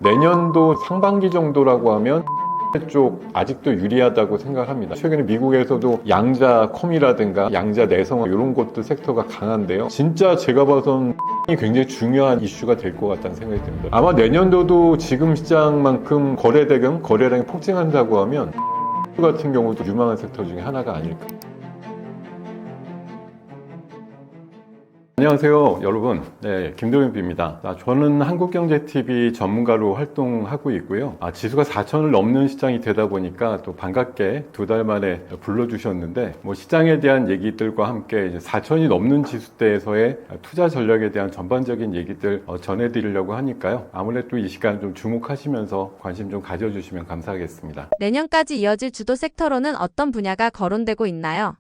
내년도 상반기 정도라고 하면 쪽 아직도 유리하다고 생각합니다. 최근에 미국에서도 양자 컴이라든가 양자 내성 이런 것도 섹터가 강한데요. 진짜 제가 봐선 굉장히 중요한 이슈가 될 것 같다는 생각이 듭니다. 아마 내년도도 지금 시장만큼 거래량이 폭증한다고 하면 같은 경우도 유망한 섹터 중에 하나가 아닐까. 안녕하세요 여러분, 김동엽입니다. 저는 한국경제TV 전문가로 활동하고 있고요. 지수가 4천을 넘는 시장이 되다 보니까 또 반갑게 2달 만에 불러주셨는데, 시장에 대한 얘기들과 함께 이제 4천이 넘는 지수대에서의 투자 전략에 대한 전반적인 얘기들 전해드리려고 하니까요. 아무래도 이 시간 좀 주목하시면서 관심 좀 가져주시면 감사하겠습니다. 내년까지 이어질 주도 섹터로는 어떤 분야가 거론되고 있나요?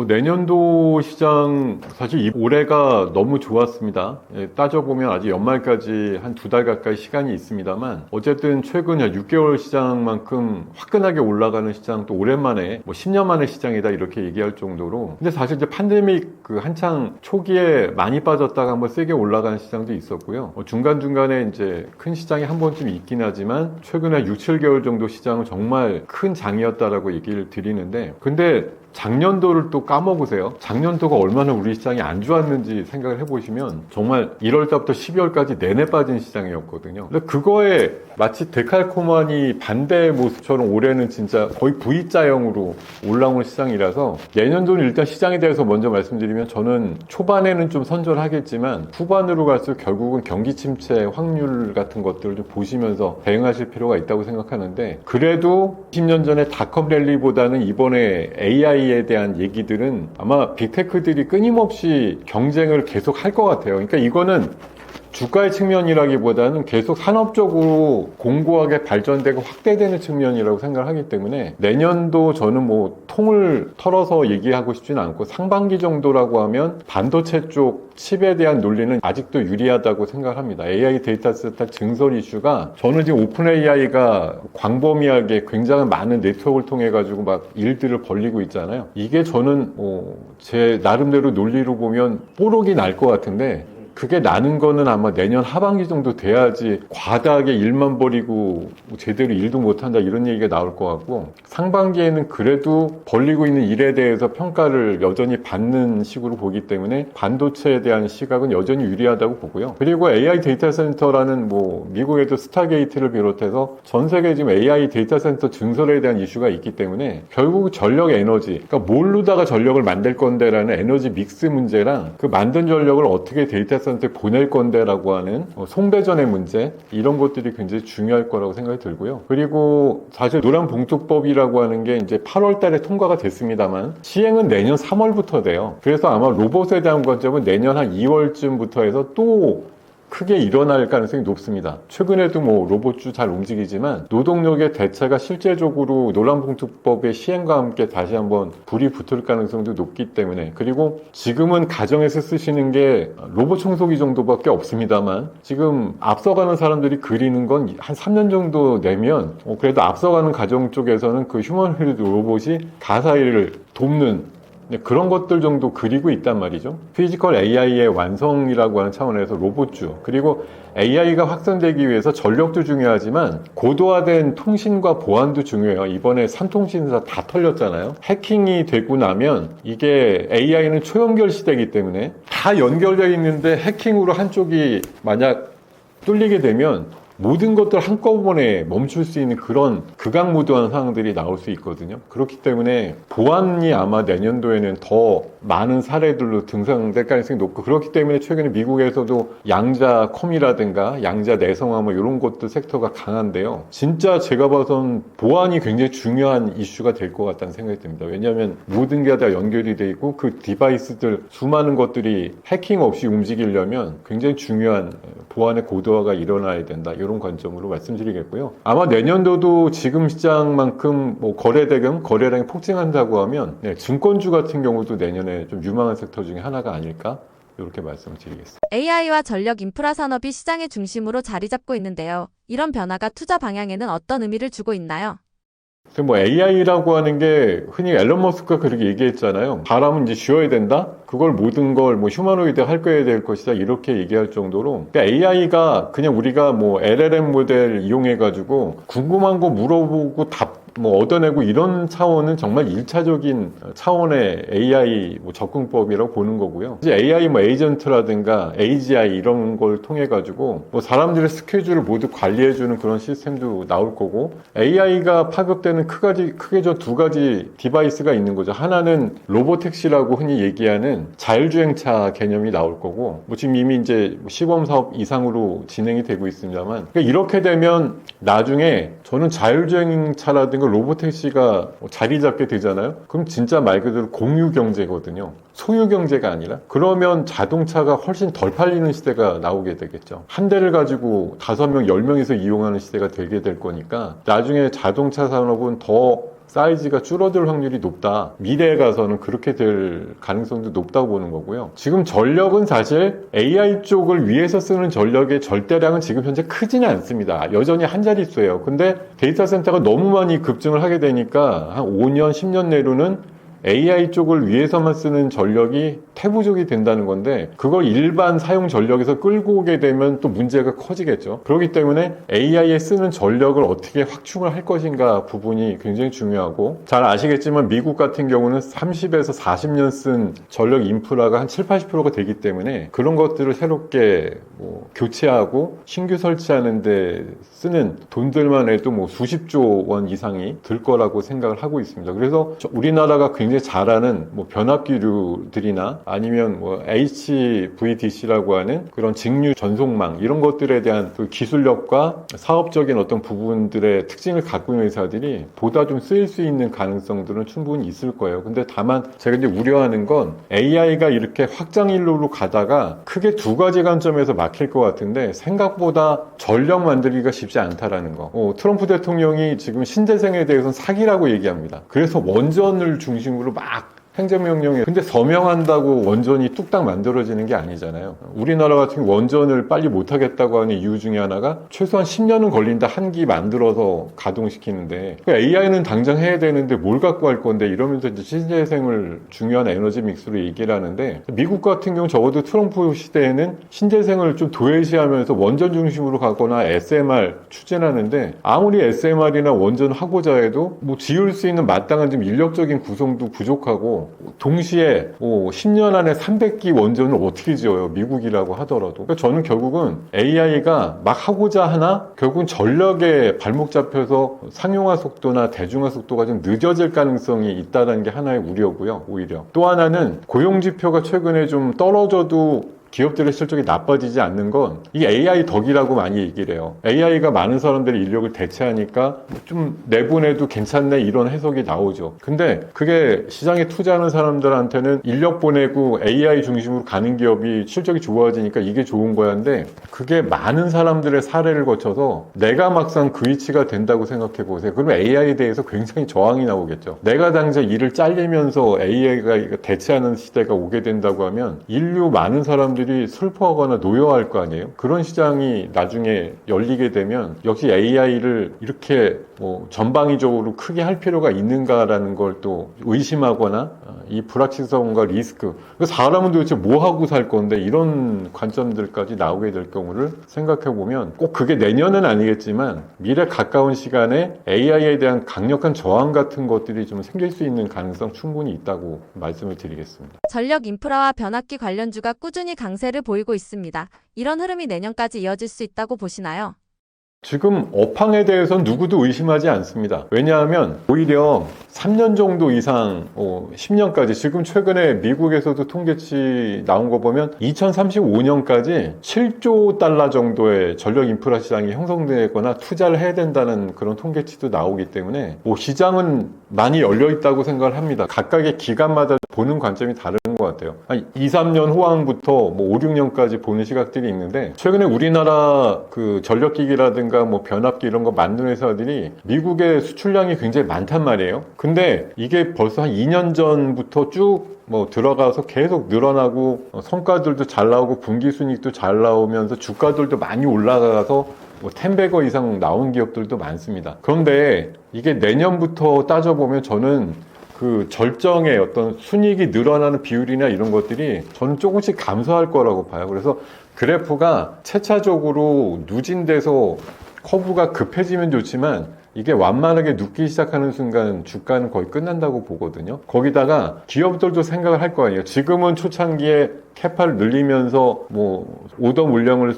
내년도 시장 사실 올해가 너무 좋았습니다. 따져보면 아직 연말까지 한 2달 가까이 시간이 있습니다만, 어쨌든 최근 6개월 시장만큼 화끈하게 올라가는 시장 또 오랜만에 10년 만의 시장이다 이렇게 얘기할 정도로. 근데 사실 이제 팬데믹 한창 초기에 많이 빠졌다가 한번 세게 올라가는 시장도 있었고요. 중간중간에 이제 큰 시장이 한 번쯤 있긴 하지만 최근에 6, 7개월 정도 시장은 정말 큰 장이었다라고 얘기를 드리는데, 근데 작년도를 또 까먹으세요. 작년도가 얼마나 우리 시장이 안 좋았는지 생각을 해보시면 정말 1월달부터 12월까지 내내 빠진 시장이었거든요. 근데 그거에 마치 데칼코마니 반대의 모습처럼 올해는 진짜 거의 V자형으로 올라온 시장이라서, 내년도는 일단 시장에 대해서 먼저 말씀드리면, 저는 초반에는 좀 선전하겠지만 후반으로 갈수록 결국은 경기 침체 확률 같은 것들을 좀 보시면서 대응하실 필요가 있다고 생각하는데, 그래도 10년 전에 닷컴 랠리보다는 이번에 AI에 대한 얘기들은 아마 빅테크들이 끊임없이 경쟁을 계속 할 것 같아요. 그러니까 이거는 주가의 측면이라기보다는 계속 산업적으로 공고하게 발전되고 확대되는 측면이라고 생각을 하기 때문에, 내년도 저는 통을 털어서 얘기하고 싶지는 않고, 상반기 정도라고 하면 반도체 쪽 칩에 대한 논리는 아직도 유리하다고 생각을 합니다. AI 데이터 센터 증설 이슈가, 저는 지금 오픈 AI가 광범위하게 굉장히 많은 네트워크를 통해 가지고 막 일들을 벌리고 있잖아요. 이게 저는 제 나름대로 논리로 보면 뽀록이 날 것 같은데, 그게 나는 거는 아마 내년 하반기 정도 돼야지 과다하게 일만 벌이고 제대로 일도 못한다 이런 얘기가 나올 것 같고, 상반기에는 그래도 벌리고 있는 일에 대해서 평가를 여전히 받는 식으로 보기 때문에 반도체에 대한 시각은 여전히 유리하다고 보고요. 그리고 AI 데이터 센터라는 미국에도 스타게이트를 비롯해서 전 세계 지금 AI 데이터 센터 증설에 대한 이슈가 있기 때문에, 결국 전력 에너지, 그러니까 뭘로다가 전력을 만들 건데라는 에너지 믹스 문제랑 그 만든 전력을 어떻게 데이터 센터에 보낼 건데라고 하는 송배전의 문제, 이런 것들이 굉장히 중요할 거라고 생각이 들고요. 그리고 사실 노란봉투법이라고 하는 게 이제 8월 달에 통과가 됐습니다만 시행은 내년 3월부터 돼요. 그래서 아마 로봇에 대한 관점은 내년 한 2월쯤부터 해서 또 크게 일어날 가능성이 높습니다. 최근에도 로봇주 잘 움직이지만 노동력의 대체가 실제적으로 노란봉투법의 시행과 함께 다시 한번 불이 붙을 가능성도 높기 때문에, 그리고 지금은 가정에서 쓰시는 게 로봇 청소기 정도밖에 없습니다만, 지금 앞서가는 사람들이 그리는 건 한 3년 정도 내면 그래도 앞서가는 가정 쪽에서는 그 휴머노이드 로봇이 가사 일을 돕는 그런 것들 정도 그리고 있단 말이죠. 피지컬 AI의 완성이라고 하는 차원에서 로봇주, 그리고 AI가 확산되기 위해서 전력도 중요하지만 고도화된 통신과 보안도 중요해요. 이번에 삼통신사 다 털렸잖아요. 해킹이 되고 나면, 이게 AI는 초연결 시대이기 때문에 다 연결되어 있는데 해킹으로 한쪽이 만약 뚫리게 되면 모든 것들 한꺼번에 멈출 수 있는 그런 극악무도한 상황들이 나올 수 있거든요. 그렇기 때문에 보안이 아마 내년도에는 더 많은 사례들로 등장될 가능성이 높고, 그렇기 때문에 최근에 미국에서도 양자 컴이라든가 양자 내성화 이런 것들 섹터가 강한데요. 진짜 제가 봐선 보안이 굉장히 중요한 이슈가 될 것 같다는 생각이 듭니다. 왜냐하면 모든 게 다 연결이 돼 있고, 그 디바이스들 수많은 것들이 해킹 없이 움직이려면 굉장히 중요한 보안의 고도화가 일어나야 된다, 이런 관점으로 말씀드리겠고요. 아마 내년도도 지금 시장만큼 거래량이 폭증한다고 하면 증권주 같은 경우도 내년에 좀 유망한 섹터 중에 하나가 아닐까, 이렇게 말씀드리겠습니다. AI와 전력 인프라 산업이 시장의 중심으로 자리 잡고 있는데요. 이런 변화가 투자 방향에는 어떤 의미를 주고 있나요? 그래서 뭐 AI라고 하는 게 흔히 앨런 머스크가 그렇게 얘기했잖아요. 사람은 이제 쉬어야 된다? 그걸 모든 걸 뭐 휴머노이드 할 거야 될 것이다. 이렇게 얘기할 정도로. 그러니까 AI가 그냥 우리가 뭐 LLM 모델 이용해가지고 궁금한 거 물어보고 답 뭐 얻어내고 이런 차원은 정말 1차적인 차원의 AI 뭐 접근법이라고 보는 거고요. 이제 AI 뭐 에이전트라든가 AGI 이런 걸 통해 가지고 뭐 사람들의 스케줄을 모두 관리해주는 그런 시스템도 나올 거고, AI가 파급되는 크게 저 두 가지 디바이스가 있는 거죠. 하나는 로보택시라고 흔히 얘기하는 자율주행차 개념이 나올 거고, 뭐 지금 이미 이제 시범 사업 이상으로 진행이 되고 있습니다만, 그러니까 이렇게 되면 나중에 저는 자율주행차라든가 로보택시가 자리 잡게 되잖아요. 그럼 진짜 말 그대로 공유 경제거든요. 소유 경제가 아니라. 그러면 자동차가 훨씬 덜 팔리는 시대가 나오게 되겠죠. 한 대를 가지고 5명, 10명에서 이용하는 시대가 되게 될 거니까 나중에 자동차 산업은 더 사이즈가 줄어들 확률이 높다. 미래에 가서는 그렇게 될 가능성도 높다고 보는 거고요. 지금 전력은 사실 AI 쪽을 위해서 쓰는 전력의 절대량은 지금 현재 크지는 않습니다. 여전히 한 자릿수예요. 근데 데이터 센터가 너무 많이 급증을 하게 되니까 한 5년, 10년 내로는 AI 쪽을 위해서만 쓰는 전력이 태부족이 된다는 건데, 그걸 일반 사용 전력에서 끌고 오게 되면 또 문제가 커지겠죠. 그렇기 때문에 AI에 쓰는 전력을 어떻게 확충을 할 것인가 부분이 굉장히 중요하고, 잘 아시겠지만 미국 같은 경우는 30에서 40년 쓴 전력 인프라가 한 7, 80%가 되기 때문에 그런 것들을 새롭게 뭐 교체하고 신규 설치하는 데 쓰는 돈들만 해도 뭐 수십조 원 이상이 들 거라고 생각을 하고 있습니다. 그래서 우리나라가 굉장히 잘하는 뭐 변압기류들이나 아니면 뭐 HVDC라고 하는 그런 직류 전송망 이런 것들에 대한 그 기술력과 사업적인 어떤 부분들의 특징을 갖고 있는 회사들이 보다 좀 쓰일 수 있는 가능성들은 충분히 있을 거예요. 근데 다만 제가 이제 우려하는 건 AI가 이렇게 확장일로로 가다가 크게 두 가지 관점에서 막힐 것 같은데, 생각보다 전력 만들기가 쉽지 않다라는 거. 트럼프 대통령이 지금 신재생에 대해서는 사기라고 얘기합니다. 그래서 원전을 중심으로 막 행정명령에, 근데 서명한다고 원전이 뚝딱 만들어지는 게 아니잖아요. 우리나라 같은 경우 원전을 빨리 못하겠다고 하는 이유 중에 하나가 최소한 10년은 걸린다, 한 기 만들어서 가동시키는데, AI는 당장 해야 되는데 뭘 갖고 할 건데 이러면서 이제 신재생을 중요한 에너지 믹스로 얘기를 하는데, 미국 같은 경우 적어도 트럼프 시대에는 신재생을 좀 도외시하면서 원전 중심으로 가거나 SMR 추진하는데, 아무리 SMR이나 원전 하고자 해도 뭐 지을 수 있는 마땅한 좀 인력적인 구성도 부족하고, 동시에 10년 안에 300기 원전을 어떻게 지어요? 미국이라고 하더라도. 그러니까 저는 결국은 AI가 막 하고자 하나 결국은 전력에 발목 잡혀서 상용화 속도나 대중화 속도가 좀 늦어질 가능성이 있다는 게 하나의 우려고요. 오히려 또 하나는 고용 지표가 최근에 좀 떨어져도 기업들의 실적이 나빠지지 않는 건 이 AI 덕이라고 많이 얘기를 해요. AI가 많은 사람들의 인력을 대체하니까 좀 내보내도 괜찮네, 이런 해석이 나오죠. 근데 그게 시장에 투자하는 사람들한테는 인력 보내고 AI 중심으로 가는 기업이 실적이 좋아지니까 이게 좋은 거야인데, 그게 많은 사람들의 사례를 거쳐서 내가 막상 그 위치가 된다고 생각해 보세요. 그러면 AI에 대해서 굉장히 저항이 나오겠죠. 내가 당장 일을 잘리면서 AI가 대체하는 시대가 오게 된다고 하면 인류 많은 사람들이 슬퍼하거나 노여워할 거 아니에요. 그런 시장이 나중에 열리게 되면 역시 AI를 이렇게 뭐 전방위적으로 크게 할 필요가 있는가라는 걸 또 의심하거나, 이 불확실성과 리스크, 사람은 도대체 뭐 하고 살 건데, 이런 관점들까지 나오게 될 경우를 생각해 보면 꼭 그게 내년은 아니겠지만 미래 가까운 시간에 AI에 대한 강력한 저항 같은 것들이 좀 생길 수 있는 가능성 충분히 있다고 말씀을 드리겠습니다. 전력 인프라와 변압기 관련주가 꾸준히 강세를 보이고 있습니다. 이런 흐름이 내년까지 이어질 수 있다고 보시나요? 지금 업황에 대해서는 누구도 의심하지 않습니다. 왜냐하면 오히려 3년 정도 이상, 10년까지, 지금 최근에 미국에서도 통계치 나온 거 보면 2035년까지 7조 달러 정도의 전력 인프라 시장이 형성되거나 투자를 해야 된다는 그런 통계치도 나오기 때문에 시장은 많이 열려 있다고 생각을 합니다. 각각의 기간마다 보는 관점이 다른 것 같아요. 한 2, 3년 후황부터 5, 6년까지 보는 시각들이 있는데, 최근에 우리나라 그 전력기기라든가 뭐 변압기 이런 거 만드는 회사들이 미국의 수출량이 굉장히 많단 말이에요. 근데 이게 벌써 한 2년 전부터 쭉 들어가서 계속 늘어나고, 성과들도 잘 나오고 분기 순이익도 잘 나오면서 주가들도 많이 올라가서 뭐 10배거 이상 나온 기업들도 많습니다. 그런데 이게 내년부터 따져보면 저는 그 절정의 어떤 순이익이 늘어나는 비율이나 이런 것들이 저는 조금씩 감소할 거라고 봐요. 그래서 그래프가 차차적으로 누진돼서 커브가 급해지면 좋지만 이게 완만하게 눕기 시작하는 순간 주가는 거의 끝난다고 보거든요. 거기다가 기업들도 생각을 할 거 아니에요. 지금은 초창기에 캐파를 늘리면서 뭐 오더 물량을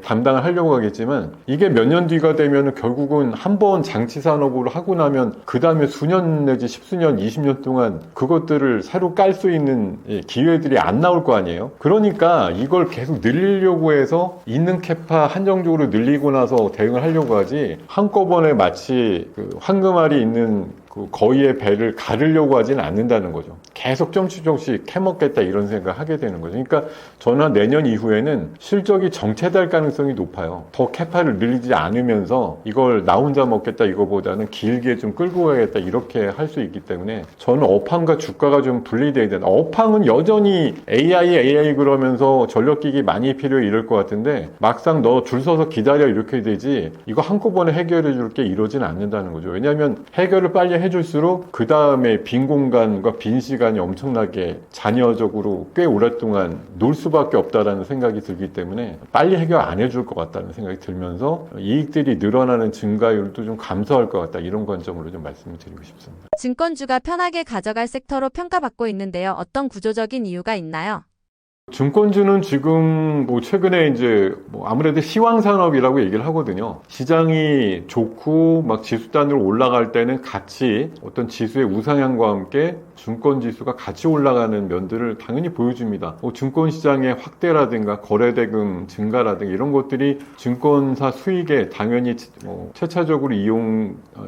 담당을 하려고 하겠지만 이게 몇 년 뒤가 되면 결국은 한번 장치 산업으로 하고 나면 그 다음에 수년 내지 10수년, 20년 동안 그것들을 새로 깔 수 있는 기회들이 안 나올 거 아니에요. 그러니까 이걸 계속 늘리려고 해서 있는 캐파 한정적으로 늘리고 나서 대응을 하려고 하지 한꺼번에 마치 그 황금알이 있는 그 거위의 배를 가르려고 하지는 않는다는 거죠. 계속 조금씩 캐먹겠다 이런 생각을 하게 되는 거죠. 그러니까 저는 내년 이후에는 실적이 정체될 가능성이 높아요. 더 캐파를 늘리지 않으면서 이걸 나 혼자 먹겠다 이거보다는 길게 좀 끌고 가겠다 이렇게 할 수 있기 때문에 저는 업황과 주가가 좀 분리돼야 된다. 업황은 여전히 AI 그러면서 전력기기 많이 필요해 이럴 것 같은데 막상 너 줄 서서 기다려 이렇게 되지 이거 한꺼번에 해결해 줄게 이러진 않는다는 거죠. 왜냐하면 해결을 빨리 해줄수록 그 다음에 빈 공간과 빈 시간이 엄청나게 잔여적으로 꽤 오랫동안 놀 수밖에 없다라는 생각이 들기 때문에 빨리 해결 안 해줄 것 같다는 생각이 들면서 이익들이 늘어나는 증가율도 좀 감소할 것 같다 이런 관점으로 좀 말씀을 드리고 싶습니다. 증권주가 편하게 가져갈 섹터로 평가받고 있는데요. 어떤 구조적인 이유가 있나요? 증권주는 지금 뭐 최근에 이제 뭐 아무래도 시황산업이라고 얘기를 하거든요. 시장이 좋고 막 지수 단위로 올라갈 때는 같이 어떤 지수의 우상향과 함께 증권지수가 같이 올라가는 면들을 당연히 보여줍니다. 뭐 증권시장의 확대라든가 거래대금 증가라든가 이런 것들이 증권사 수익에 당연히 최차적으로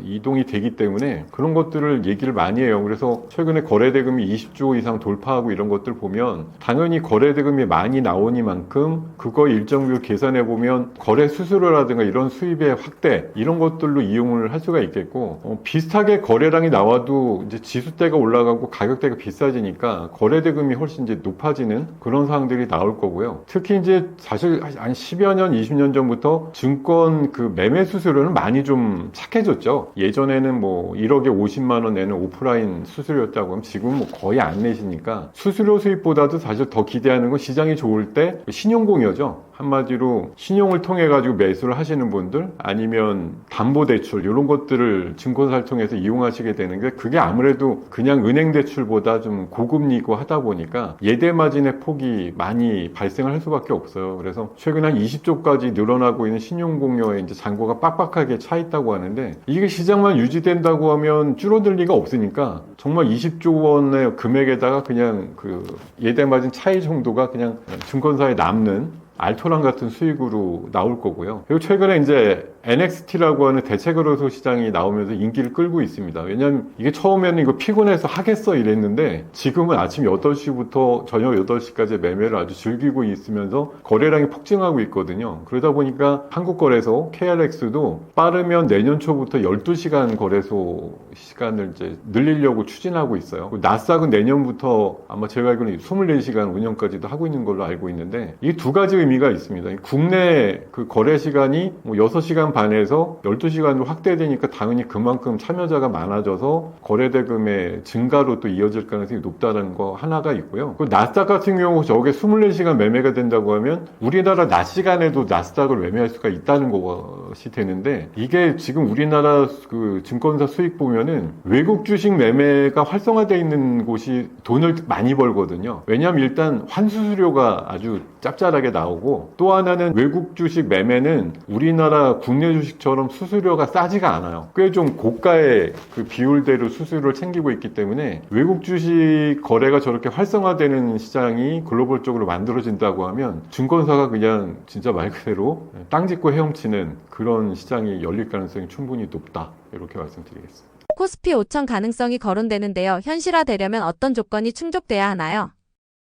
이동이 되기 때문에 그런 것들을 얘기를 많이 해요. 그래서 최근에 거래대금이 20조 이상 돌파하고 이런 것들 보면 당연히 거래대금이 많이 나오니만큼 그거 일정 비율 계산해 보면 거래 수수료라든가 이런 수입의 확대 이런 것들로 이용을 할 수가 있겠고 비슷하게 거래량이 나와도 이제 지수대가 올라가고 가격대가 비싸지니까 거래대금이 훨씬 이제 높아지는 그런 상황들이 나올 거고요. 특히 이제 사실 한 10여 년, 20년 전부터 증권 그 매매 수수료는 많이 좀 착해졌죠. 예전에는 뭐 1억에 50만 원 내는 오프라인 수수료였다고 하면 지금은 뭐 거의 안 내시니까 수수료 수입보다도 사실 더 기대하는 건 시장이 좋을 때 신용공여죠. 한마디로 신용을 통해 가지고 매수를 하시는 분들 아니면 담보대출 이런 것들을 증권사를 통해서 이용하시게 되는 게 그게 아무래도 그냥 은행 대출보다 좀 고금리고 하다 보니까 예대마진의 폭이 많이 발생을 할 수밖에 없어요. 그래서 최근 한 20조까지 늘어나고 있는 신용공여에 이제 잔고가 빡빡하게 차 있다고 하는데 이게 시장만 유지된다고 하면 줄어들 리가 없으니까 정말 20조 원의 금액에다가 그냥 그 예대마진 차이 정도가 그냥 증권사에 남는 알토란 같은 수익으로 나올 거고요. 그리고 최근에 이제 NXT라고 하는 대체거래소 시장이 나오면서 인기를 끌고 있습니다. 왜냐하면 이게 처음에는 이거 피곤해서 하겠어 이랬는데 지금은 아침 8시부터 저녁 8시까지 매매를 아주 즐기고 있으면서 거래량이 폭증하고 있거든요. 그러다 보니까 한국거래소 KRX도 빠르면 내년 초부터 12시간 거래소 시간을 이제 늘리려고 추진하고 있어요. 나스닥은 내년부터 아마 제가 알기로는 24시간 운영까지도 하고 있는 걸로 알고 있는데 이게 두 가지 의미가 있습니다. 국내 그 거래 시간이 뭐 6시간 반에서 12시간으로 확대되니까 당연히 그만큼 참여자가 많아져서 거래대금의 증가로 또 이어질 가능성이 높다는 거 하나가 있고요. 그 나스닥 같은 경우 저게 24시간 매매가 된다고 하면 우리나라 낮 시간에도 나스닥을 매매할 수가 있다는 것이 되는데 이게 지금 우리나라 그 증권사 수익 보면은 외국 주식 매매가 활성화되어 있는 곳이 돈을 많이 벌거든요. 왜냐하면 일단 환수수료가 아주 짭짤하게 나오고 또 하나는 외국 주식 매매는 우리나라 국내 주식처럼 수수료가 싸지가 않아요. 꽤 좀 고가의 그 비율대로 수수료를 챙기고 있기 때문에 외국 주식 거래가 저렇게 활성화되는 시장이 글로벌적으로 만들어진다고 하면 증권사가 그냥 진짜 말 그대로 땅 짚고 헤엄치는 그런 시장이 열릴 가능성이 충분히 높다. 이렇게 말씀드리겠습니다. 코스피 5천 가능성이 거론되는데요. 현실화되려면 어떤 조건이 충족돼야 하나요?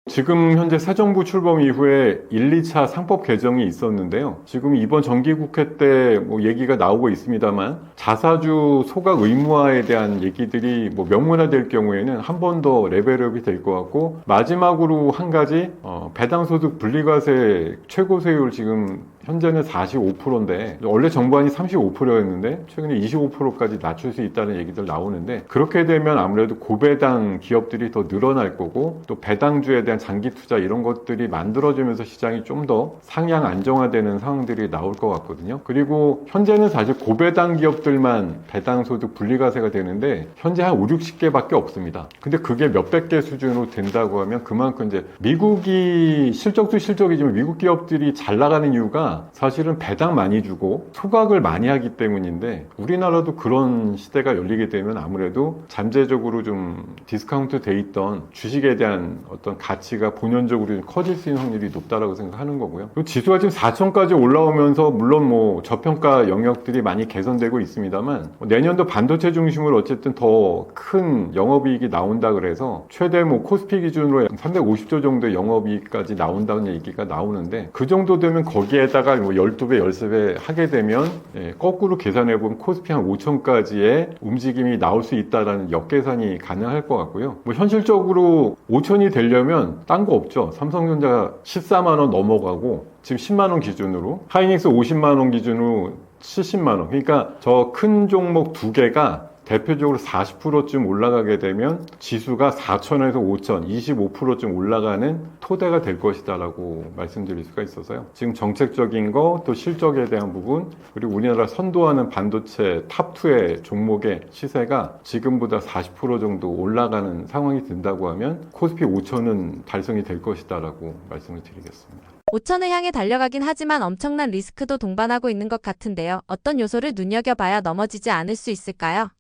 지금 현재 새 정부 출범 이후에 1, 2차 상법 개정이 있었는데요. 지금 이번 정기국회 때 뭐 얘기가 나오고 있습니다만 자사주 소각 의무화에 대한 얘기들이 뭐 명문화될 경우에는 한 번 더 레벨업이 될 것 같고 마지막으로 한 가지 배당소득 분리과세 최고세율 지금 현재는 45%인데 원래 정부안이 35%였는데 최근에 25%까지 낮출 수 있다는 얘기들 나오는데 그렇게 되면 아무래도 고배당 기업들이 더 늘어날 거고 또 배당주에 대한 장기 투자 이런 것들이 만들어지면서 시장이 좀 더 상향 안정화되는 상황들이 나올 것 같거든요. 그리고 현재는 사실 고배당 기업들만 배당소득 분리과세가 되는데 현재 한 5, 60개밖에 없습니다. 근데 그게 몇백 개 수준으로 된다고 하면 그만큼 이제 미국이 실적도 실적이지만 미국 기업들이 잘 나가는 이유가 사실은 배당 많이 주고 소각을 많이 하기 때문인데 우리나라도 그런 시대가 열리게 되면 아무래도 잠재적으로 좀 디스카운트 돼 있던 주식에 대한 어떤 가치가 본연적으로 좀 커질 수 있는 확률이 높다라고 생각하는 거고요. 그리고 지수가 지금 4천까지 올라오면서 물론 뭐 저평가 영역들이 많이 개선되고 있습니다만 내년도 반도체 중심으로 어쨌든 더 큰 영업이익이 나온다 그래서 최대 뭐 코스피 기준으로 350조 정도의 영업이익까지 나온다는 얘기가 나오는데 그 정도 되면 거기에다가 뭐 12배, 13배 하게 되면 거꾸로 계산해보면 코스피 한 5천까지의 움직임이 나올 수 있다라는 역계산이 가능할 것 같고요. 뭐 현실적으로 5천이 되려면 딴 거 없죠. 삼성전자가 14만 원 넘어가고 지금 10만 원 기준으로 하이닉스 50만 원 기준으로 70만 원. 그러니까 저 큰 종목 두 개가 대표적으로 40%쯤 올라가게 되면 지수가 4천에서 5천, 25%쯤 올라가는 토대가 될 것이다라고 말씀드릴 수가 있어서요. 지금 정책적인 거, 또 실적에 대한 부분, 그리고 우리나라 선도하는 반도체 탑2의 종목의 시세가 지금보다 40% 정도 올라가는 상황이 된다고 하면 코스피 5천은 달성이 될 것이다라고 말씀을 드리겠습니다. 5천을 향해 달려가긴 하지만 엄청난 리스크도 동반하고 있는 것 같은데요. 어떤 요소를 눈여겨봐야 넘어지지 않을 수 있을까요?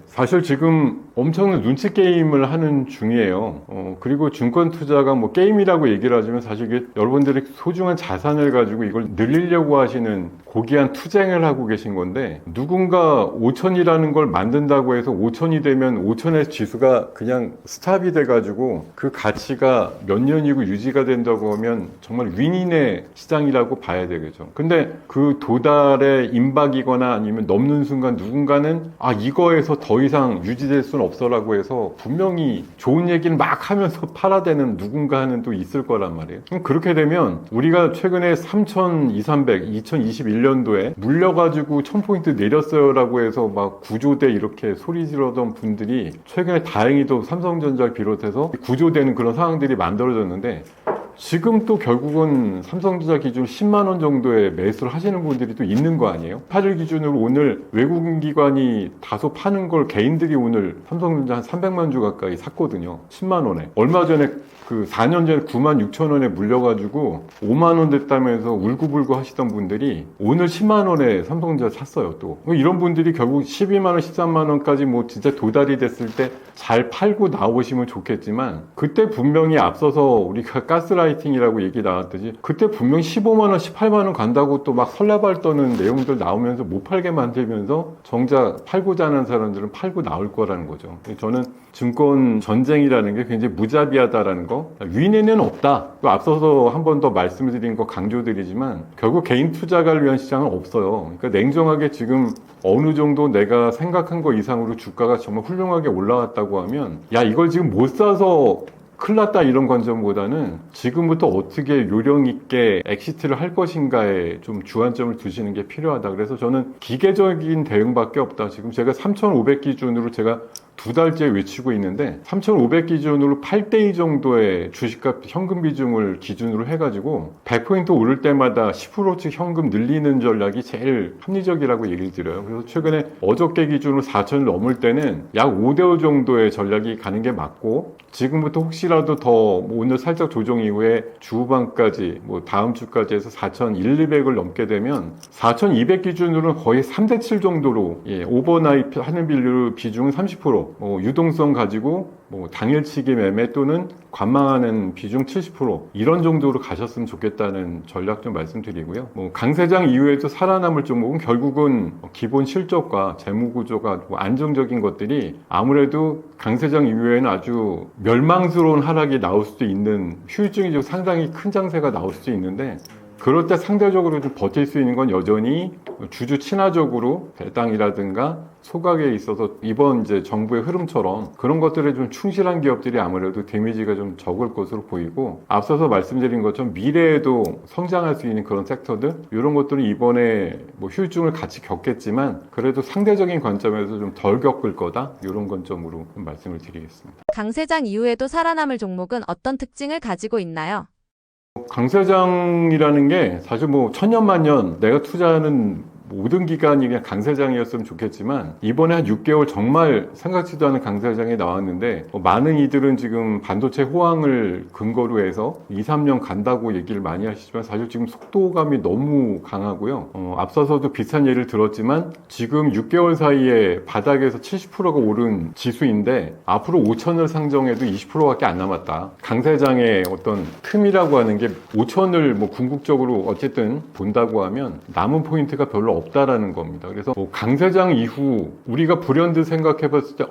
사실 지금 엄청난 눈치 게임을 하는 중이에요. 그리고 증권 투자가 뭐 게임이라고 얘기를 하지만 사실 이게 여러분들이 소중한 자산을 가지고 이걸 늘리려고 하시는 고귀한 투쟁을 하고 계신 건데 누군가 5천이라는 걸 만든다고 해서 5천이 되면 5천의 지수가 그냥 스탑이 돼가지고 그 가치가 몇 년이고 유지가 된다고 하면 정말 윈윈의 시장이라고 봐야 되겠죠. 근데 그 도달의 임박이거나 아니면 넘는 순간 누군가는 이거에서 더 이상 유지될 수는 없어라고 해서 분명히 좋은 얘기를 막 하면서 팔아대는 누군가는 또 있을 거란 말이에요. 그럼 그렇게 되면 우리가 최근에 3,200, 2021년도에 물려가지고 1000포인트 내렸어요라고 해서 막 구조대 이렇게 소리 지르던 분들이 최근에 다행히도 삼성전자를 비롯해서 구조되는 그런 상황들이 만들어졌는데 지금 또 결국은 삼성전자 기준 10만 원 정도의 매수를 하시는 분들이 또 있는 거 아니에요? 8일 기준으로 오늘 외국인 기관이 다소 파는 걸 개인들이 오늘 삼성전자 한 300만 주 가까이 샀거든요. 10만 원에. 얼마 전에 그 4년 전에 9만 6천 원에 물려가지고 5만 원 됐다면서 울고불고 하시던 분들이 오늘 10만 원에 삼성전자 샀어요 또. 이런 분들이 결국 12만 원, 13만 원까지 뭐 진짜 도달이 됐을 때 잘 팔고 나오시면 좋겠지만 그때 분명히 앞서서 우리가 가스라이팅이라고 얘기 나왔듯이 그때 분명히 15만 원, 18만 원 간다고 또 막 설레발 떠는 내용들 나오면서 못 팔게 만들면서 정작 팔고자 하는 사람들은 팔고 나올 거라는 거죠. 저는 증권 전쟁이라는 게 굉장히 무자비하다라는 거, 위내는 없다. 또 앞서서 한 번 더 말씀을 드린 거 강조드리지만 결국 개인 투자가를 위한 시장은 없어요. 그러니까 냉정하게 지금 어느 정도 내가 생각한 거 이상으로 주가가 정말 훌륭하게 올라왔다고 하면 야 이걸 지금 못 사서 큰일 났다 이런 관점보다는 지금부터 어떻게 요령 있게 엑시트를 할 것인가에 좀 주안점을 두시는 게 필요하다. 그래서 저는 기계적인 대응밖에 없다. 지금 제가 3,500 기준으로 제가 두 달째 외치고 있는데 3,500 기준으로 8대2 정도의 주식값 현금 비중을 기준으로 해가지고 100포인트 오를 때마다 10%씩 현금 늘리는 전략이 제일 합리적이라고 얘기를 드려요. 그래서 최근에 어저께 기준으로 4,000을 넘을 때는 약 5대5 정도의 전략이 가는 게 맞고 지금부터 혹시라도 더 오늘 살짝 조정 이후에 주후반까지 뭐 다음 주까지 해서 4,100을 넘게 되면 4,200 기준으로는 거의 3대7 정도로 오버나잇 하는 비중은 30%, 유동성 가지고 당일치기 매매 또는 관망하는 비중 70% 이런 정도로 가셨으면 좋겠다는 전략 좀 말씀드리고요. 강세장 이후에도 살아남을 종목은 결국은 기본 실적과 재무구조가 안정적인 것들이 아무래도 강세장 이후에는 아주 멸망스러운 하락이 나올 수도 있는 휴유증이 상당히 큰 장세가 나올 수도 있는데 그럴 때 상대적으로 좀 버틸 수 있는 건 여전히 주주 친화적으로 배당이라든가 소각에 있어서 이번 이제 정부의 흐름처럼 그런 것들에 좀 충실한 기업들이 아무래도 데미지가 좀 적을 것으로 보이고, 앞서서 말씀드린 것처럼 미래에도 성장할 수 있는 그런 섹터들, 이런 것들은 이번에 뭐 휴증을 같이 겪겠지만 그래도 상대적인 관점에서 좀 덜 겪을 거다, 이런 관점으로 좀 말씀을 드리겠습니다. 강세장 이후에도 살아남을 종목은 어떤 특징을 가지고 있나요? 강세장이라는 게 사실 뭐 천년만년 내가 투자하는 모든 기간이 그냥 강세장이었으면 좋겠지만, 이번에 한 6개월 정말 생각지도 않은 강세장이 나왔는데, 많은 이들은 지금 반도체 호황을 근거로 해서 2, 3년 간다고 얘기를 많이 하시지만 사실 지금 속도감이 너무 강하고요. 앞서서도 비슷한 예를 들었지만 지금 6개월 사이에 바닥에서 70%가 오른 지수인데 앞으로 5천을 상정해도 20%밖에 안 남았다. 강세장의 어떤 틈이라고 하는 게 5천을 뭐 궁극적으로 어쨌든 본다고 하면 남은 포인트가 별로 없다라는 겁니다. 그래서 뭐 강세장 이후 우리가 불현듯 생각해 봤을 때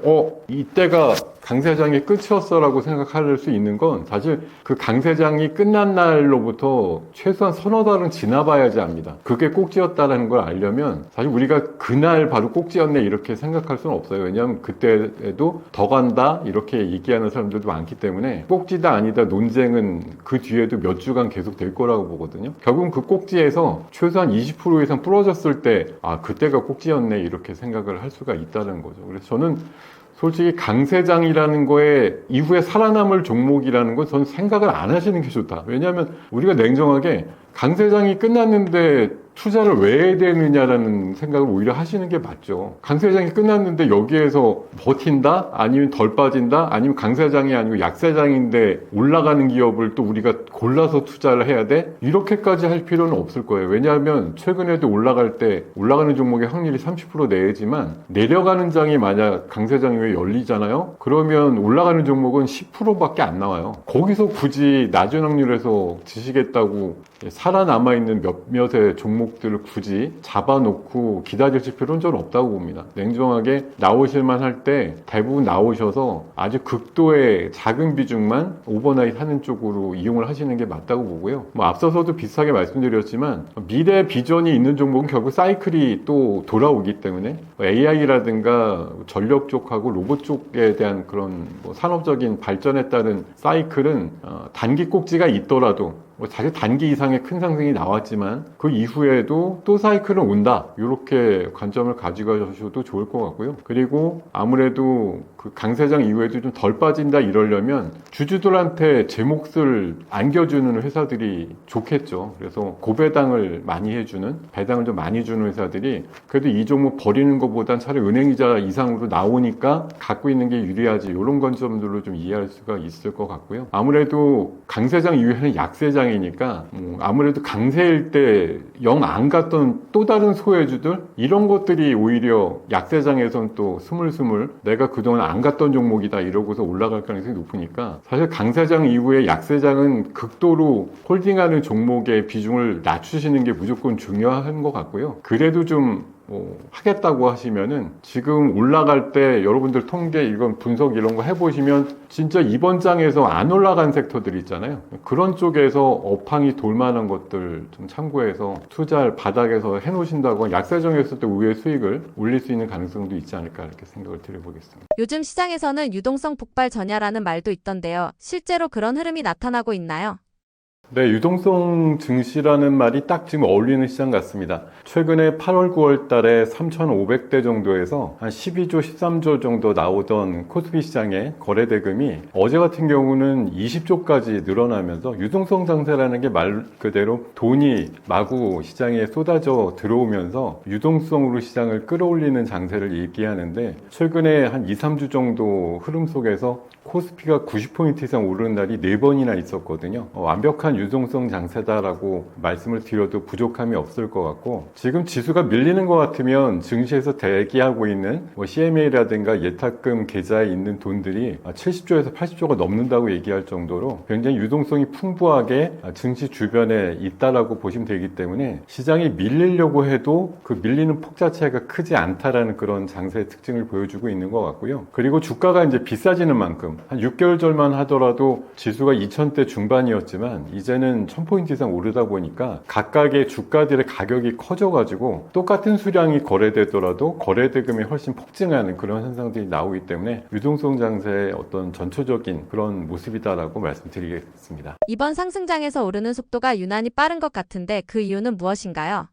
이때가 강세장의 끝이었어라고 생각할 수 있는 건 사실 그 강세장이 끝난 날로부터 최소한 서너 달은 지나봐야지 압니다. 그게 꼭지였다라는 걸 알려면 사실 우리가 그날 바로 꼭지였네 이렇게 생각할 수는 없어요. 왜냐하면 그때에도 더 간다 이렇게 얘기하는 사람들도 많기 때문에 꼭지다 아니다 논쟁은 그 뒤에도 몇 주간 계속 될 거라고 보거든요. 결국은 그 꼭지에서 최소한 20% 이상 부러졌을 때 그때가 꼭지였네 이렇게 생각을 할 수가 있다는 거죠. 그래서 저는 솔직히 강세장이라는 거에 이후에 살아남을 종목이라는 건 저는 생각을 안 하시는 게 좋다. 왜냐하면 우리가 냉정하게 강세장이 끝났는데 투자를 왜 해야 되느냐라는 생각을 오히려 하시는 게 맞죠. 강세장이 끝났는데 여기에서 버틴다? 아니면 덜 빠진다? 아니면 강세장이 아니고 약세장인데 올라가는 기업을 또 우리가 골라서 투자를 해야 돼? 이렇게까지 할 필요는 없을 거예요. 왜냐하면 최근에도 올라갈 때 올라가는 종목의 확률이 30% 내지만 내려가는 장이 만약 강세장 이후에 열리잖아요? 그러면 올라가는 종목은 10%밖에 안 나와요. 거기서 굳이 낮은 확률에서 드시겠다고 살아남아있는 몇몇의 종목들을 굳이 잡아놓고 기다리실 필요는 저는 없다고 봅니다. 냉정하게 나오실만 할 때 대부분 나오셔서 아주 극도의 작은 비중만 오버나잇 하는 쪽으로 이용을 하시는 게 맞다고 보고요. 뭐 앞서서도 비슷하게 말씀드렸지만 미래 비전이 있는 종목은 결국 사이클이 또 돌아오기 때문에 AI라든가 전력 쪽하고 로봇 쪽에 대한 그런 뭐 산업적인 발전에 따른 사이클은 단기 꼭지가 있더라도 사실 단기 이상의 큰 상승이 나왔지만 그 이후에도 또 사이클은 온다, 이렇게 관점을 가지고 가셔도 좋을 것 같고요. 그리고 아무래도 그 강세장 이후에도 좀 덜 빠진다 이러려면 주주들한테 제 몫을 안겨주는 회사들이 좋겠죠. 그래서 고배당을 많이 해주는, 배당을 좀 많이 주는 회사들이 그래도 이 종목 버리는 것보단 차라리 은행이자 이상으로 나오니까 갖고 있는 게 유리하지, 이런 관점들로 좀 이해할 수가 있을 것 같고요. 아무래도 강세장 이후에는 약세장 이니까 아무래도 강세일 때 영 안 갔던 또 다른 소외주들, 이런 것들이 오히려 약세장에선 또 스물스물 내가 그동안 안 갔던 종목이다 이러고서 올라갈 가능성이 높으니까 사실 강세장 이후에 약세장은 극도로 홀딩하는 종목의 비중을 낮추시는 게 무조건 중요한 것 같고요. 그래도 좀 하겠다고 하시면은 지금 올라갈 때 여러분들 통계 이건 분석 이런 거 해보시면 진짜 이번 장에서 안 올라간 섹터들 있잖아요. 그런 쪽에서 업황이 돌만한 것들 좀 참고해서 투자를 바닥에서 해놓으신다고 약세정했을 때 우회 수익을 올릴 수 있는 가능성도 있지 않을까 이렇게 생각을 드려보겠습니다. 요즘 시장에서는 유동성 폭발 전야라는 말도 있던데요. 실제로 그런 흐름이 나타나고 있나요? 네, 유동성 증시라는 말이 딱 지금 어울리는 시장 같습니다. 최근에 8월, 9월 달에 3,500대 정도에서 한 12조, 13조 정도 나오던 코스피 시장의 거래 대금이 어제 같은 경우는 20조까지 늘어나면서 유동성 장세라는 게 말 그대로 돈이 마구 시장에 쏟아져 들어오면서 유동성으로 시장을 끌어올리는 장세를 얘기하는데, 최근에 한 2, 3주 정도 흐름 속에서 코스피가 90포인트 이상 오르는 날이 4번이나 있었거든요. 완벽한 유동성 장세다라고 말씀을 드려도 부족함이 없을 것 같고, 지금 지수가 밀리는 것 같으면 증시에서 대기하고 있는 CMA라든가 예탁금 계좌에 있는 돈들이 70조에서 80조가 넘는다고 얘기할 정도로 굉장히 유동성이 풍부하게 증시 주변에 있다라고 보시면 되기 때문에 시장이 밀리려고 해도 그 밀리는 폭 자체가 크지 않다라는 그런 장세의 특징을 보여주고 있는 것 같고요. 그리고 주가가 이제 비싸지는 만큼 한 6개월 전만 하더라도 지수가 2000대 중반이었지만 이제 이제는 1000포인트 이상 오르다 보니까 각각의 주가들의 가격이 커져가지고 똑같은 수량이 거래되더라도 거래대금이 훨씬 폭증하는 그런 현상들이 나오기 때문에 유동성 장세의 어떤 전초적인 그런 모습이다라고 말씀드리겠습니다. 이번 상승장에서 오르는 속도가 유난히 빠른 것 같은데 그 이유는 무엇인가요?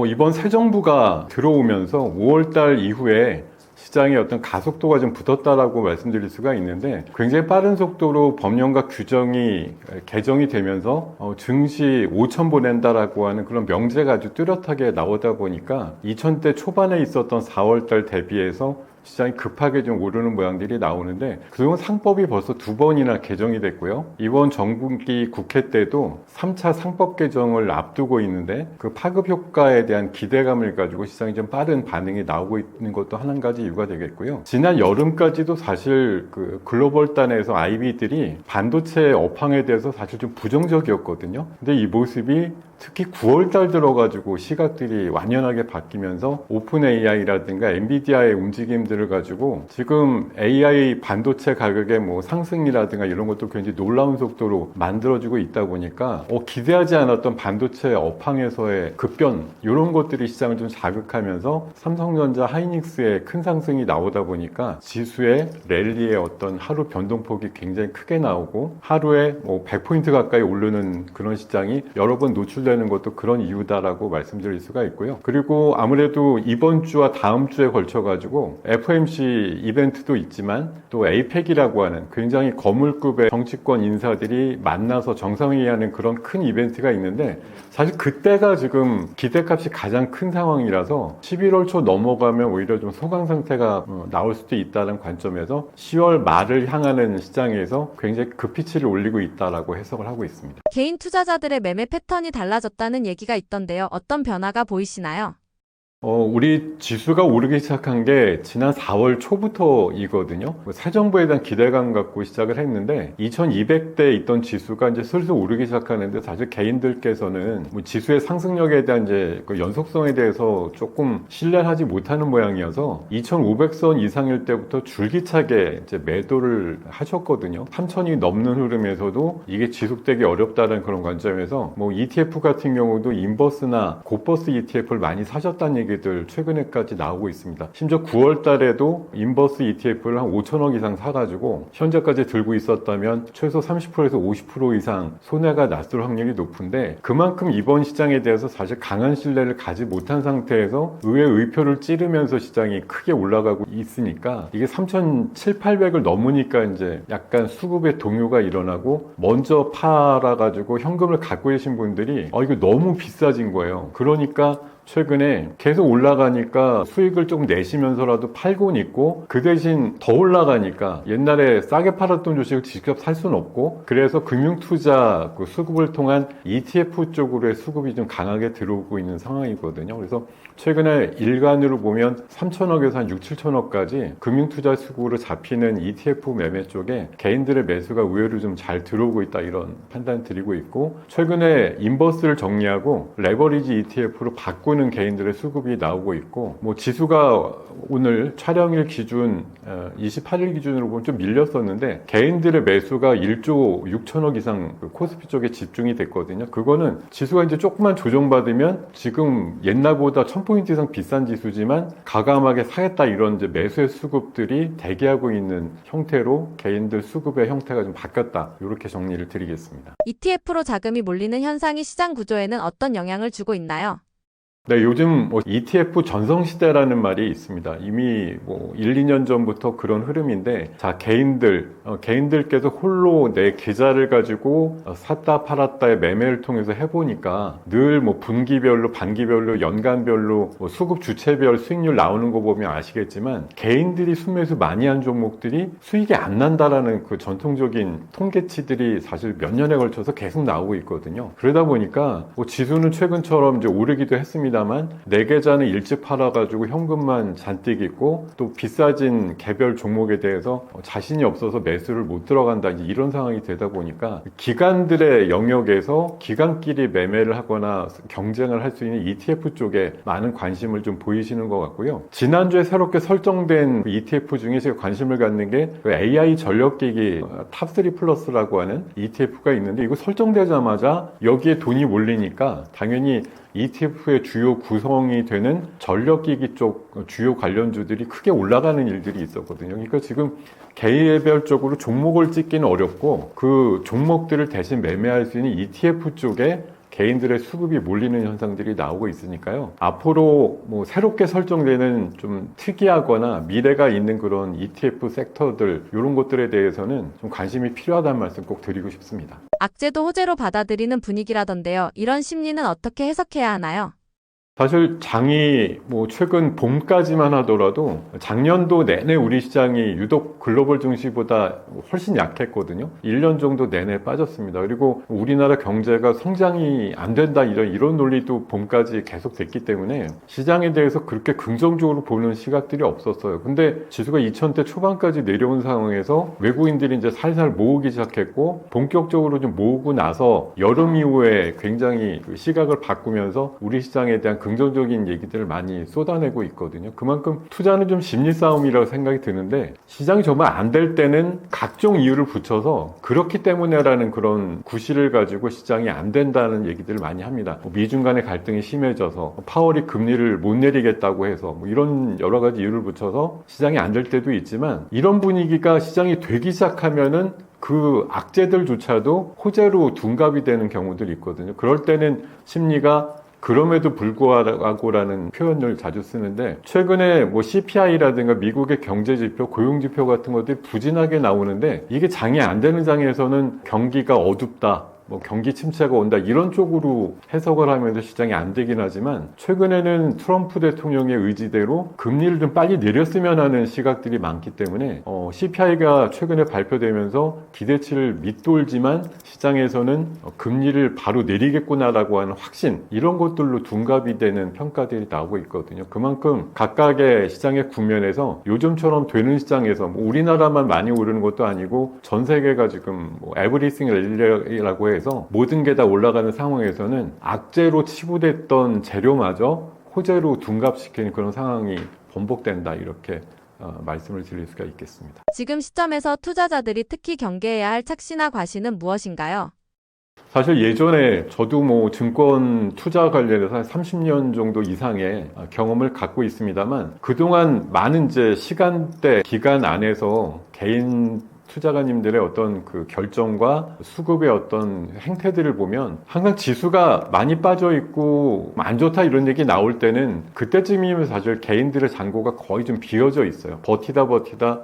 이번 새 정부가 들어오면서 5월달 이후에 시장의 어떤 가속도가 좀 붙었다라고 말씀드릴 수가 있는데 굉장히 빠른 속도로 법령과 규정이 개정이 되면서 증시 5천 보낸다라고 하는 그런 명제가 아주 뚜렷하게 나오다 보니까 2000대 초반에 있었던 4월달 대비해서 시장이 급하게 좀 오르는 모양들이 나오는데 그동안 상법이 벌써 2번이나 개정이 됐고요. 이번 정분기 국회 때도 3차 상법 개정을 앞두고 있는데 그 파급 효과에 대한 기대감을 가지고 시장이 좀 빠른 반응이 나오고 있는 것도 한 가지 이유가 되겠고요. 지난 여름까지도 사실 그 글로벌단에서 IB들이 반도체 업황에 대해서 사실 좀 부정적이었거든요. 근데 이 모습이 특히 9월달 들어가지고 시각들이 완연하게 바뀌면서 오픈 AI라든가 엔비디아의 움직임들을 가지고 지금 AI 반도체 가격의 뭐 상승이라든가 이런 것도 굉장히 놀라운 속도로 만들어지고 있다 보니까 기대하지 않았던 반도체 업황에서의 급변 이런 것들이 시장을 좀 자극하면서 삼성전자, 하이닉스의 큰 상승이 나오다 보니까 지수의 랠리의 어떤 하루 변동폭이 굉장히 크게 나오고 하루에 뭐 100포인트 가까이 오르는 그런 시장이 여러 번 노출되는 것도 그런 이유다라고 말씀드릴 수가 있고요. 그리고 아무래도 이번 주와 다음 주에 걸쳐 가지고 FOMC 이벤트도 있지만 또 APEC이라고 하는 굉장히 거물급의 정치권 인사들이 만나서 정상회의하는 그런 큰 이벤트가 있는데 사실 그때가 지금 기대값이 가장 큰 상황이라서 11월 초 넘어가면 오히려 좀 소강 상태가 나올 수도 있다는 관점에서 10월 말을 향하는 시장에서 굉장히 급피치를 올리고 있다라고 해석을 하고 있습니다. 개인 투자자들의 매매 패턴이 달라졌다는 얘기가 있던데요. 어떤 변화가 보이시나요? 우리 지수가 오르기 시작한 게 지난 4월 초부터이거든요. 새 정부에 대한 기대감 갖고 시작을 했는데 2200대 있던 지수가 이제 슬슬 오르기 시작하는데 사실 개인들께서는 뭐 지수의 상승력에 대한 이제 그 연속성에 대해서 조금 신뢰하지 못하는 모양이어서 2500선 이상일 때부터 줄기차게 이제 매도를 하셨거든요. 3000이 넘는 흐름에서도 이게 지속되기 어렵다는 그런 관점에서 뭐 ETF 같은 경우도 인버스나 고버스 ETF를 많이 사셨다는 얘기들 최근에까지 나오고 있습니다. 심지어 9월 달에도 인버스 ETF를 한 5천억 이상 사가지고 현재까지 들고 있었다면 최소 30%에서 50% 이상 손해가 났을 확률이 높은데 그만큼 이번 시장에 대해서 사실 강한 신뢰를 가지 못한 상태에서 의외의 의표를 찌르면서 시장이 크게 올라가고 있으니까 이게 3,700~800을 넘으니까 이제 약간 수급의 동요가 일어나고 먼저 팔아가지고 현금을 갖고 계신 분들이 이거 너무 비싸진 거예요. 그러니까 최근에 계속 올라가니까 수익을 조금 내시면서라도 팔곤 있고 그 대신 더 올라가니까 옛날에 싸게 팔았던 주식을 직접 살 수는 없고 그래서 금융투자 그 수급을 통한 ETF 쪽으로의 수급이 좀 강하게 들어오고 있는 상황이거든요. 그래서 최근에 일간으로 보면 3천억에서 한 6~7천억까지 금융투자 수급으로 잡히는 ETF 매매 쪽에 개인들의 매수가 의외로 좀 잘 들어오고 있다 이런 판단 드리고 있고 최근에 인버스를 정리하고 레버리지 ETF로 바꾸는 개인들의 수급이 나오고 있고 뭐 지수가 오늘 촬영일 기준 28일 기준으로 보면 좀 밀렸었는데 개인들의 매수가 1조 6천억 이상 그 코스피 쪽에 집중이 됐거든요. 그거는 지수가 이제 조금만 조정받으면 지금 옛날보다 1000포인트 이상 비싼 지수지만 가감하게 사겠다 이런 이제 매수의 수급들이 대기하고 있는 형태로 개인들 수급의 형태가 좀 바뀌었다. 이렇게 정리를 드리겠습니다. ETF로 자금이 몰리는 현상이 시장 구조에는 어떤 영향을 주고 있나요? 네, 요즘 ETF 전성시대라는 말이 있습니다. 이미 1~2년 전부터 그런 흐름인데, 자, 개인들께서 홀로 내 계좌를 가지고 샀다 팔았다의 매매를 통해서 해보니까 늘 분기별로, 반기별로, 연간별로 수급 주체별 수익률 나오는 거 보면 아시겠지만, 개인들이 순매수 많이 한 종목들이 수익이 안 난다라는 그 전통적인 통계치들이 사실 몇 년에 걸쳐서 계속 나오고 있거든요. 그러다 보니까 지수는 최근처럼 이제 오르기도 했습니다. 있습니다만 내 계좌는 일찍 팔아가지고 현금만 잔뜩 있고 또 비싸진 개별 종목에 대해서 자신이 없어서 매수를 못 들어간다 이런 상황이 되다 보니까 기관들의 영역에서 기관끼리 매매를 하거나 경쟁을 할 수 있는 ETF 쪽에 많은 관심을 좀 보이시는 것 같고요. 지난주에 새롭게 설정된 ETF 중에 제가 관심을 갖는 게 AI 전력기기 탑3 플러스라고 하는 ETF가 있는데 이거 설정되자마자 여기에 돈이 몰리니까 당연히 ETF의 주요 구성이 되는 전력기기 쪽 주요 관련주들이 크게 올라가는 일들이 있었거든요. 그러니까 지금 개별적으로 종목을 찍기는 어렵고 그 종목들을 대신 매매할 수 있는 ETF 쪽에 개인들의 수급이 몰리는 현상들이 나오고 있으니까요. 앞으로 뭐 새롭게 설정되는 좀 특이하거나 미래가 있는 그런 ETF 섹터들 이런 것들에 대해서는 좀 관심이 필요하다는 말씀 꼭 드리고 싶습니다. 악재도 호재로 받아들이는 분위기라던데요. 이런 심리는 어떻게 해석해야 하나요? 사실 장이 뭐 최근 봄까지만 하더라도 작년도 내내 우리 시장이 유독 글로벌 증시보다 훨씬 약했거든요. 1년 정도 내내 빠졌습니다. 그리고 우리나라 경제가 성장이 안 된다 이런 논리도 봄까지 계속 됐기 때문에 시장에 대해서 그렇게 긍정적으로 보는 시각들이 없었어요. 근데 지수가 2000대 초반까지 내려온 상황에서 외국인들이 이제 살살 모으기 시작했고 본격적으로 좀 모으고 나서 여름 이후에 굉장히 그 시각을 바꾸면서 우리 시장에 대한 긍정적인 얘기들을 많이 쏟아내고 있거든요. 그만큼 투자는 좀 심리 싸움이라고 생각이 드는데 시장이 정말 안 될 때는 각종 이유를 붙여서 그렇기 때문에라는 그런 구실을 가지고 시장이 안 된다는 얘기들을 많이 합니다. 미중 간의 갈등이 심해져서 파월이 금리를 못 내리겠다고 해서 이런 여러 가지 이유를 붙여서 시장이 안 될 때도 있지만 이런 분위기가 시장이 되기 시작하면은 그 악재들조차도 호재로 둔갑이 되는 경우들이 있거든요. 그럴 때는 심리가 그럼에도 불구하고라는 표현을 자주 쓰는데 최근에 뭐 CPI라든가 미국의 경제지표, 고용지표 같은 것들이 부진하게 나오는데 이게 장이 안 되는 장에서는 경기가 어둡다. 뭐 경기 침체가 온다 이런 쪽으로 해석을 하면서 시장이 안 되긴 하지만 최근에는 트럼프 대통령의 의지대로 금리를 좀 빨리 내렸으면 하는 시각들이 많기 때문에 CPI가 최근에 발표되면서 기대치를 밑돌지만 시장에서는 금리를 바로 내리겠구나라고 하는 확신 이런 것들로 둔갑이 되는 평가들이 나오고 있거든요. 그만큼 각각의 시장의 국면에서 요즘처럼 되는 시장에서 뭐 우리나라만 많이 오르는 것도 아니고 전 세계가 지금 뭐 에브리싱 랠리라고 해서 모든 게 다 올라가는 상황에서는 악재로 치부됐던 재료마저 호재로 둔갑시키는 그런 상황이 번복된다 이렇게 말씀을 드릴 수가 있겠습니다. 지금 시점에서 투자자들이 특히 경계해야 할 착시나 과시는 무엇인가요? 사실 예전에 저도 뭐 증권 투자 관련해서 한 30년 정도 이상의 경험을 갖고 있습니다만 그동안 많은 이제 시간대 기간 안에서 개인 투자가님들의 어떤 그 결정과 수급의 어떤 행태들을 보면 항상 지수가 많이 빠져 있고 안 좋다 이런 얘기 나올 때는 그때쯤이면 사실 개인들의 잔고가 거의 좀 비어져 있어요. 버티다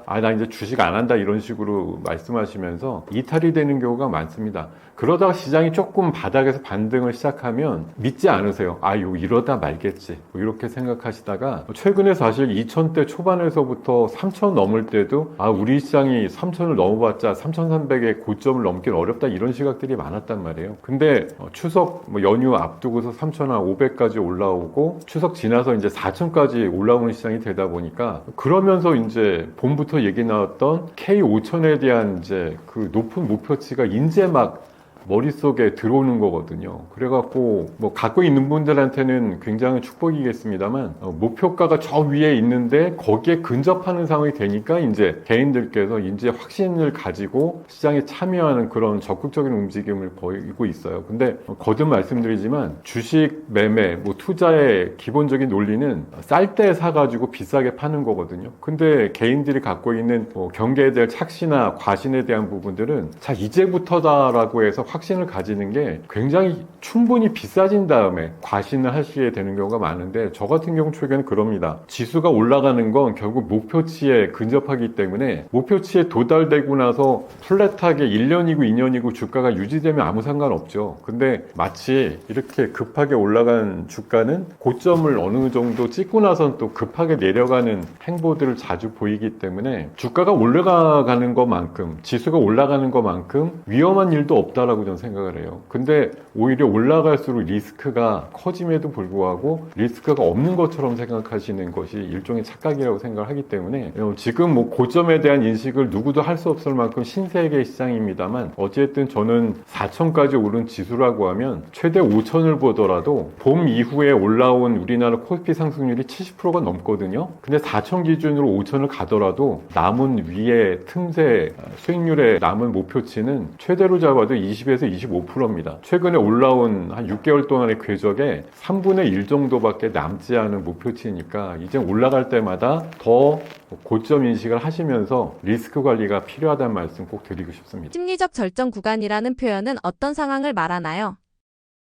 나 이제 주식 안 한다 이런 식으로 말씀하시면서 이탈이 되는 경우가 많습니다. 그러다가 시장이 조금 바닥에서 반등을 시작하면 믿지 않으세요. 이러다 말겠지. 뭐 이렇게 생각하시다가 최근에 사실 2000대 초반에서부터 3000 넘을 때도 우리 시장이 3000을 넘어봤자 3300의 고점을 넘긴 어렵다 이런 시각들이 많았단 말이에요. 근데 추석 연휴 앞두고서 3500까지 올라오고 추석 지나서 이제 4000까지 올라오는 시장이 되다 보니까 그러면서 이제 봄부터 얘기 나왔던 K5000에 대한 이제 그 높은 목표치가 이제 막 머릿속에 들어오는 거거든요. 그래갖고 뭐 갖고 있는 분들한테는 굉장히 축복이겠습니다만 목표가가 저 위에 있는데 거기에 근접하는 상황이 되니까 이제 개인들께서 이제 확신을 가지고 시장에 참여하는 그런 적극적인 움직임을 보이고 있어요. 근데 거듭 말씀드리지만 주식 매매, 뭐 투자의 기본적인 논리는 쌀 때 사가지고 비싸게 파는 거거든요. 근데 개인들이 갖고 있는 뭐 경계에 대한 착시나 과신에 대한 부분들은 자 이제부터다라고 해서 확신을 가지는 게 굉장히 충분히 비싸진 다음에 과신을 하시게 되는 경우가 많은데 저 같은 경우 최근에 그럽니다. 지수가 올라가는 건 결국 목표치에 근접하기 때문에 목표치에 도달되고 나서 플랫하게 1년이고 2년이고 주가가 유지되면 아무 상관없죠. 근데 마치 이렇게 급하게 올라간 주가는 고점을 어느 정도 찍고 나선 또 급하게 내려가는 행보들을 자주 보이기 때문에 주가가 올라가는 것만큼 지수가 올라가는 것만큼 위험한 일도 없다라고 저는 생각을 해요. 근데 오히려 올라갈수록 리스크가 커짐에도 불구하고 리스크가 없는 것처럼 생각하시는 것이 일종의 착각이라고 생각을 하기 때문에 지금 뭐 고점에 대한 인식을 누구도 할 수 없을 만큼 신세계 시장입니다만 어쨌든 저는 4천까지 오른 지수라고 하면 최대 5천을 보더라도 봄 이후에 올라온 우리나라 코스피 상승률이 70%가 넘거든요. 근데 4천 기준으로 5천을 가더라도 남은 위에 틈새 수익률의 남은 목표치는 최대로 잡아도 20에서 25%입니다. 최근에 올라온 한 6개월 동안의 궤적에 3분의 1 정도밖에 남지 않은 목표치니까 이제 올라갈 때마다 더 고점 인식을 하시면서 리스크 관리가 필요하다는 말씀 꼭 드리고 싶습니다. 심리적 절정 구간이라는 표현은 어떤 상황을 말하나요?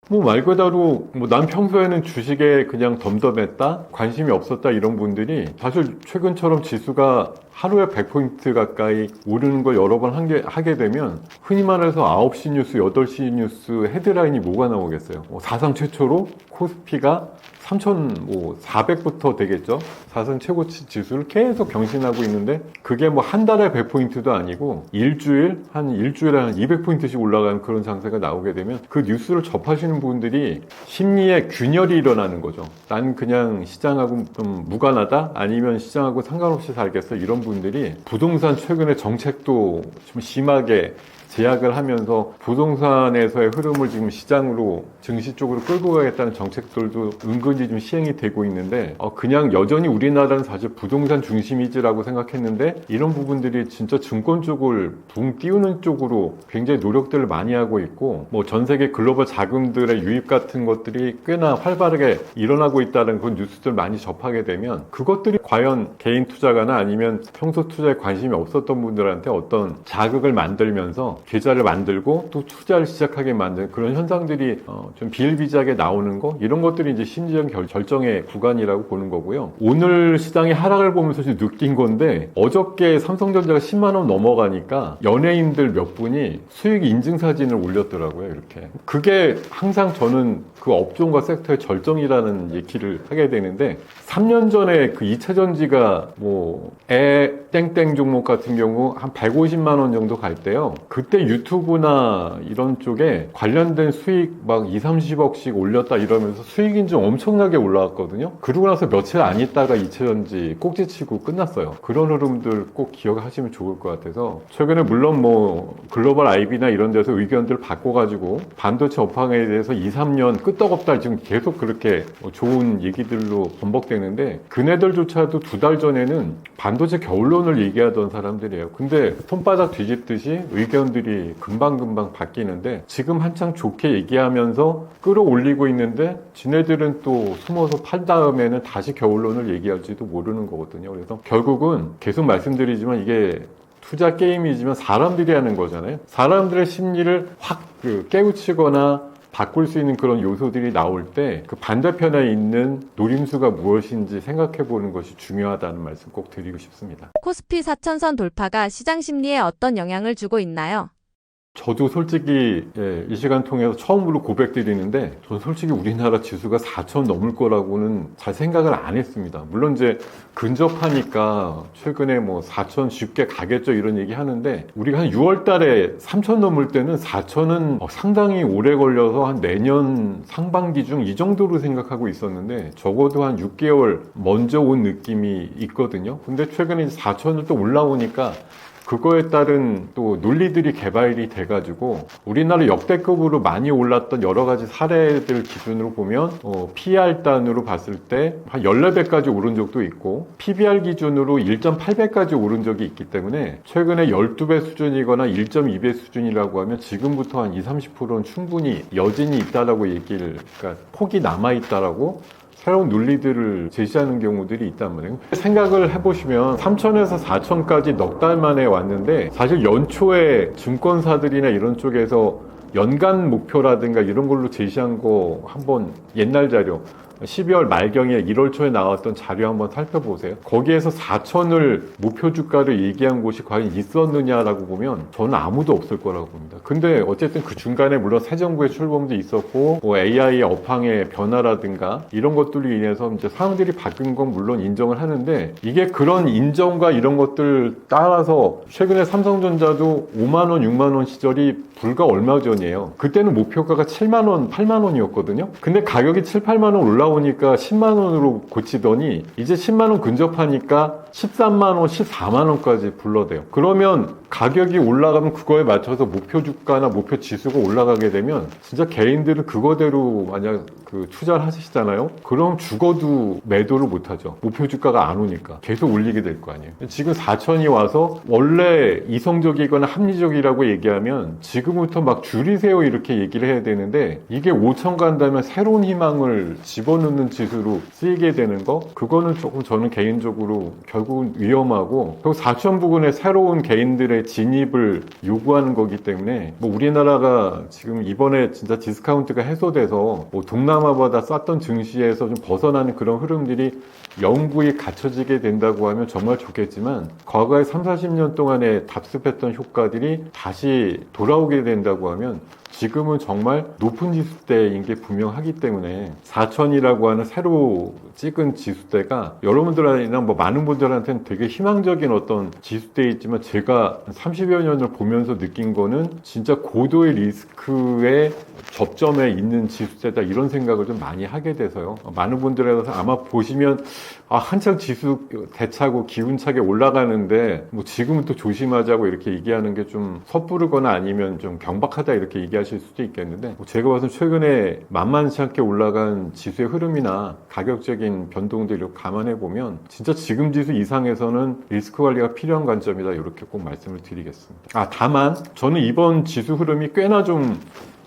뭐 말 그대로 난 평소에는 주식에 그냥 덤덤했다, 관심이 없었다 이런 분들이 사실 최근처럼 지수가 하루에 100포인트 가까이 오르는 걸 여러 번 하게 되면 흔히 말해서 9시 뉴스, 8시 뉴스 헤드라인이 뭐가 나오겠어요. 사상 최초로 코스피가 3,400부터 되겠죠. 사상 최고치 지수를 계속 경신하고 있는데 그게 뭐 한 달에 100포인트도 아니고 일주일에 한 200포인트씩 올라가는 그런 장세가 나오게 되면 그 뉴스를 접하시는 분들이 심리에 균열이 일어나는 거죠. 난 그냥 시장하고 좀 무관하다? 아니면 시장하고 상관없이 살겠어? 이런 분들이 부동산 최근에 정책도 좀 심하게 제약을 하면서 부동산에서의 흐름을 지금 시장으로 증시 쪽으로 끌고 가겠다는 정책들도 은근히 좀 시행이 되고 있는데 그냥 여전히 우리나라는 사실 부동산 중심이지라고 생각했는데 이런 부분들이 진짜 증권 쪽을 붕 띄우는 쪽으로 굉장히 노력들을 많이 하고 있고 뭐 전 세계 글로벌 자금들의 유입 같은 것들이 꽤나 활발하게 일어나고 있다는 그런 뉴스들 많이 접하게 되면 그것들이 과연 개인 투자가나 아니면 평소 투자에 관심이 없었던 분들한테 어떤 자극을 만들면서 계좌를 만들고 또 투자를 시작하게 만드는 그런 현상들이 좀 비일비재하게 나오는 거 이런 것들이 이제 심리적 결정의 구간이라고 보는 거고요. 오늘 시장의 하락을 보면서 느낀 건데 어저께 삼성전자가 10만 원 넘어가니까 연예인들 몇 분이 수익 인증 사진을 올렸더라고요. 이렇게 그게 항상 저는 그 업종과 섹터의 절정이라는 얘기를 하게 되는데 3년 전에 그 2차전지가 땡땡 종목 같은 경우 한 150만 원 정도 갈 때요. 그때 유튜브나 이런 쪽에 관련된 수익 막 2, 30억씩 올렸다 이러면서 수익 인증 엄청나게 올라왔거든요. 그러고 나서 며칠 안 있다가 2차전지 꼭지치고 끝났어요. 그런 흐름들 꼭 기억하시면 좋을 것 같아서 최근에 물론 글로벌 IB나 이런 데서 의견들 바꿔가지고 반도체 업황에 대해서 2, 3년 끄떡없다 지금 계속 그렇게 좋은 얘기들로 번복되는데 그네들조차도 2달 전에는 반도체 겨울론을 얘기하던 사람들이에요. 근데 손바닥 뒤집듯이 의견들이 금방금방 바뀌는데 지금 한창 좋게 얘기하면서 끌어올리고 있는데 지네들은 또 숨어서 팔 다음에는 다시 겨울론을 얘기할지도 모르는 거거든요. 그래서 결국은 계속 말씀드리지만 이게 투자 게임이지만 사람들이 하는 거잖아요. 사람들의 심리를 확 깨우치거나 바꿀 수 있는 그런 요소들이 나올 때 그 반대편에 있는 노림수가 무엇인지 생각해 보는 것이 중요하다는 말씀 꼭 드리고 싶습니다. 코스피 4천선 돌파가 시장 심리에 어떤 영향을 주고 있나요? 저도 솔직히 이 시간 통해서 처음으로 고백드리는데 전 솔직히 우리나라 지수가 4천 넘을 거라고는 잘 생각을 안 했습니다. 물론 이제 근접하니까 최근에 4천 쉽게 가겠죠 이런 얘기 하는데 우리가 한 6월 달에 3천 넘을 때는 4천은 상당히 오래 걸려서 한 내년 상반기 중 이 정도로 생각하고 있었는데 적어도 한 6개월 먼저 온 느낌이 있거든요. 근데 최근에 4천을 또 올라오니까 그거에 따른 또 논리들이 개발이 돼가지고 우리나라 역대급으로 많이 올랐던 여러 가지 사례들 기준으로 보면 PER 단으로 봤을 때 한 14배까지 오른 적도 있고 PBR 기준으로 1.8배까지 오른 적이 있기 때문에 최근에 12배 수준이거나 1.2배 수준이라고 하면 지금부터 한 20-30%는 충분히 여진이 있다라고 그러니까 폭이 남아있다라고 새로운 논리들을 제시하는 경우들이 있단 말이에요. 생각을 해보시면 3천에서 4천까지 넉 달 만에 왔는데 사실 연초에 증권사들이나 이런 쪽에서 연간 목표라든가 이런 걸로 제시한 거 한번 옛날 자료 12월 말경에 1월 초에 나왔던 자료 한번 살펴보세요. 거기에서 4천을 목표 주가를 얘기한 곳이 과연 있었느냐라고 보면 저는 아무도 없을 거라고 봅니다. 근데 어쨌든 그 중간에 물론 새 정부의 출범도 있었고 뭐 AI 업황의 변화라든가 이런 것들로 인해서 이제 상황들이 바뀐 건 물론 인정을 하는데 이게 그런 인정과 이런 것들 따라서 최근에 삼성전자도 5만 원, 6만 원 시절이 불과 얼마 전이에요. 그때는 목표가가 7만 원, 8만 원이었거든요. 근데 가격이 7, 8만 원 올라오니까 10만 원으로 고치더니 이제 10만 원 근접하니까 13만 원, 14만 원까지 불러대요. 그러면 가격이 올라가면 그거에 맞춰서 목표 주가나 목표 지수가 올라가게 되면 진짜 개인들은 그거대로 만약 그 투자를 하시잖아요. 그럼 죽어도 매도를 못하죠. 목표 주가가 안 오니까 계속 올리게 될 거 아니에요. 지금 4천이 와서 원래 이성적이거나 합리적이라고 얘기하면 지금부터 막 줄이세요 이렇게 얘기를 해야 되는데 이게 5천 간다면 새로운 희망을 집어넣는 지수로 쓰이게 되는 거 그거는 조금 저는 개인적으로 결국은 위험하고 그리고 4천 부근에 새로운 개인들의 진입을 요구하는 거기 때문에 뭐 우리나라가 지금 이번에 진짜 디스카운트가 해소돼서 뭐 동남아보다 쌌던 증시에서 좀 벗어나는 그런 흐름들이 영구히 갖춰지게 된다고 하면 정말 좋겠지만 과거에 3, 40년 동안에 답습했던 효과들이 다시 돌아오게 된다고 하면 지금은 정말 높은 지수대인 게 분명하기 때문에 4천이라고 하는 새로 찍은 지수대가 여러분들이나 뭐 많은 분들한테는 되게 희망적인 어떤 지수대이지만 제가 30여 년을 보면서 느낀 거는 진짜 고도의 리스크의 접점에 있는 지수대다 이런 생각을 좀 많이 하게 돼서요. 많은 분들에서 아마 보시면 한창 지수 대차고 기운차게 올라가는데 뭐 지금부터 조심하자고 이렇게 얘기하는 게 좀 섣부르거나 아니면 좀 경박하다 이렇게 얘기하실 수도 있겠는데 제가 봐서는 최근에 만만치 않게 올라간 지수의 흐름이나 가격적인 변동들을 감안해 보면 진짜 지금 지수 이상에서는 리스크 관리가 필요한 관점이다 이렇게 꼭 말씀을 드리겠습니다. 다만 저는 이번 지수 흐름이 꽤나 좀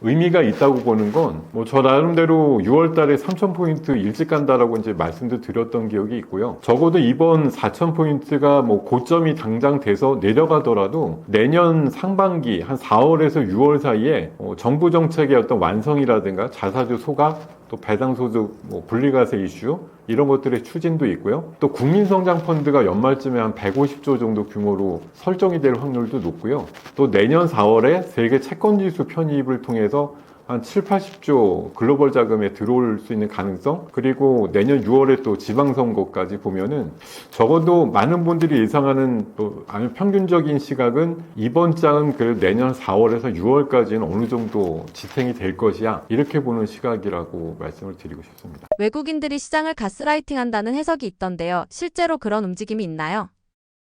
의미가 있다고 보는 건 뭐 저 나름대로 6월 달에 3,000포인트 일찍 간다라고 이제 말씀도 드렸던 기억이 있고요. 적어도 이번 4,000포인트가 뭐 고점이 당장 돼서 내려가더라도 내년 상반기 한 4월에서 6월 사이에 정부 정책의 어떤 완성이라든가 자사주 소각 또 배당소득, 분리과세 이슈 이런 것들의 추진도 있고요. 또 국민성장펀드가 연말쯤에 한 150조 정도 규모로 설정이 될 확률도 높고요. 또 내년 4월에 세계 채권지수 편입을 통해서 한 7, 80조 글로벌 자금에 들어올 수 있는 가능성 그리고 내년 6월에 또 지방선거까지 보면은 적어도 많은 분들이 예상하는 또 아주 평균적인 시각은 이번 장은 그래도 내년 4월에서 6월까지는 어느 정도 지탱이 될 것이야 이렇게 보는 시각이라고 말씀을 드리고 싶습니다. 외국인들이 시장을 가스라이팅한다는 해석이 있던데요. 실제로 그런 움직임이 있나요?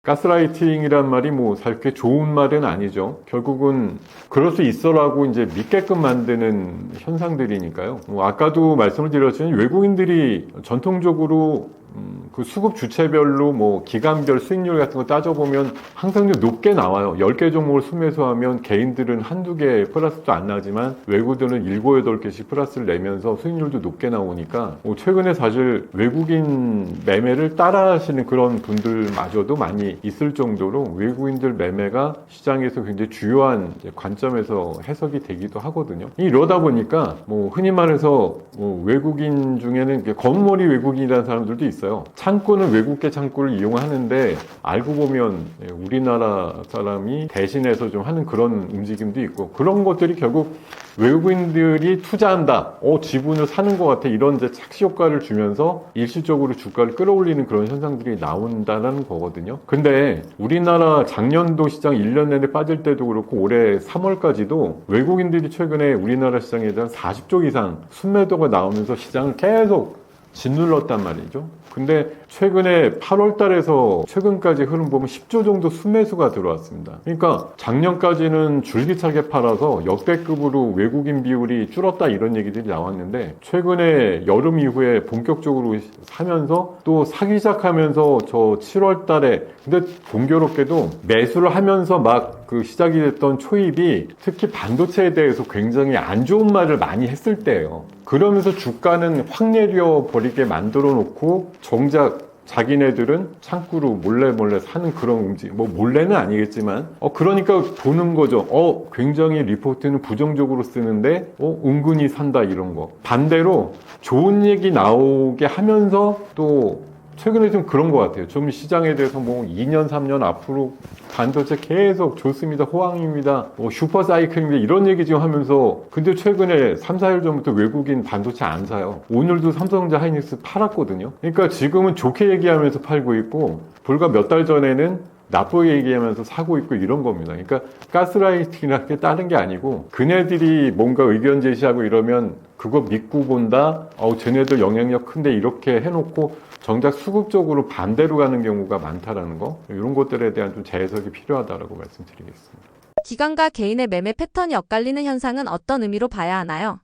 가스라이팅이란 말이 사실 그렇게 좋은 말은 아니죠. 결국은 그럴 수 있어라고 이제 믿게끔 만드는 현상들이니까요. 아까도 말씀을 드렸지만 외국인들이 전통적으로 그 수급 주체별로 기간별 수익률 같은 거 따져보면 항상 좀 높게 나와요. 10개 종목을 순매수하면 개인들은 한두 개 플러스도 안 나지만 외국들은 7, 8개씩 플러스를 내면서 수익률도 높게 나오니까 최근에 사실 외국인 매매를 따라 하시는 그런 분들마저도 많이 있을 정도로 외국인들 매매가 시장에서 굉장히 주요한 관점에서 해석이 되기도 하거든요. 이러다 보니까 흔히 말해서 외국인 중에는 검은머리 외국인이라는 사람들도 있어요. 창구는 외국계 창구를 이용하는데 알고 보면 우리나라 사람이 대신해서 좀 하는 그런 움직임도 있고 그런 것들이 결국 외국인들이 투자한다, 지분을 사는 것 같아 이런 이제 착시 효과를 주면서 일시적으로 주가를 끌어올리는 그런 현상들이 나온다는 거거든요. 근데 우리나라 작년도 시장 1년 내내 빠질 때도 그렇고 올해 3월까지도 외국인들이 최근에 우리나라 시장에 대한 40조 이상 순매도가 나오면서 시장을 계속 짓눌렀단 말이죠. 근데 최근에 8월 달에서 최근까지 흐름 보면 10조 정도 순매수가 들어왔습니다. 그러니까 작년까지는 줄기차게 팔아서 역대급으로 외국인 비율이 줄었다 이런 얘기들이 나왔는데 최근에 여름 이후에 본격적으로 사면서 또 사기 시작하면서 저 7월 달에 근데 공교롭게도 매수를 하면서 막 그 시작이 됐던 초입이 특히 반도체에 대해서 굉장히 안 좋은 말을 많이 했을 때예요. 그러면서 주가는 확 내려 버리게 만들어 놓고 정작 자기네들은 창구로 몰래 사는 그런 움직임, 뭐 몰래는 아니겠지만 그러니까 보는 거죠. 굉장히 리포트는 부정적으로 쓰는데 은근히 산다 이런 거. 반대로 좋은 얘기 나오게 하면서 또 최근에 좀 그런 것 같아요. 좀 시장에 대해서 뭐 2년, 3년 앞으로 반도체 계속 좋습니다. 호황입니다. 슈퍼 사이클입니다. 이런 얘기 지금 하면서 근데 최근에 3, 4일 전부터 외국인 반도체 안 사요. 오늘도 삼성전자 하이닉스 팔았거든요. 그러니까 지금은 좋게 얘기하면서 팔고 있고 불과 몇 달 전에는 나쁘게 얘기하면서 사고 있고 이런 겁니다. 그러니까 가스라이팅이라는 게 다른 게 아니고 그네들이 뭔가 의견 제시하고 이러면 그거 믿고 본다. 쟤네들 영향력 큰데 이렇게 해놓고 정작 수급적으로 반대로 가는 경우가 많다라는 거. 이런 것들에 대한 좀 재해석이 필요하다라고 말씀드리겠습니다. 기관과 개인의 매매 패턴이 엇갈리는 현상은 어떤 의미로 봐야 하나요?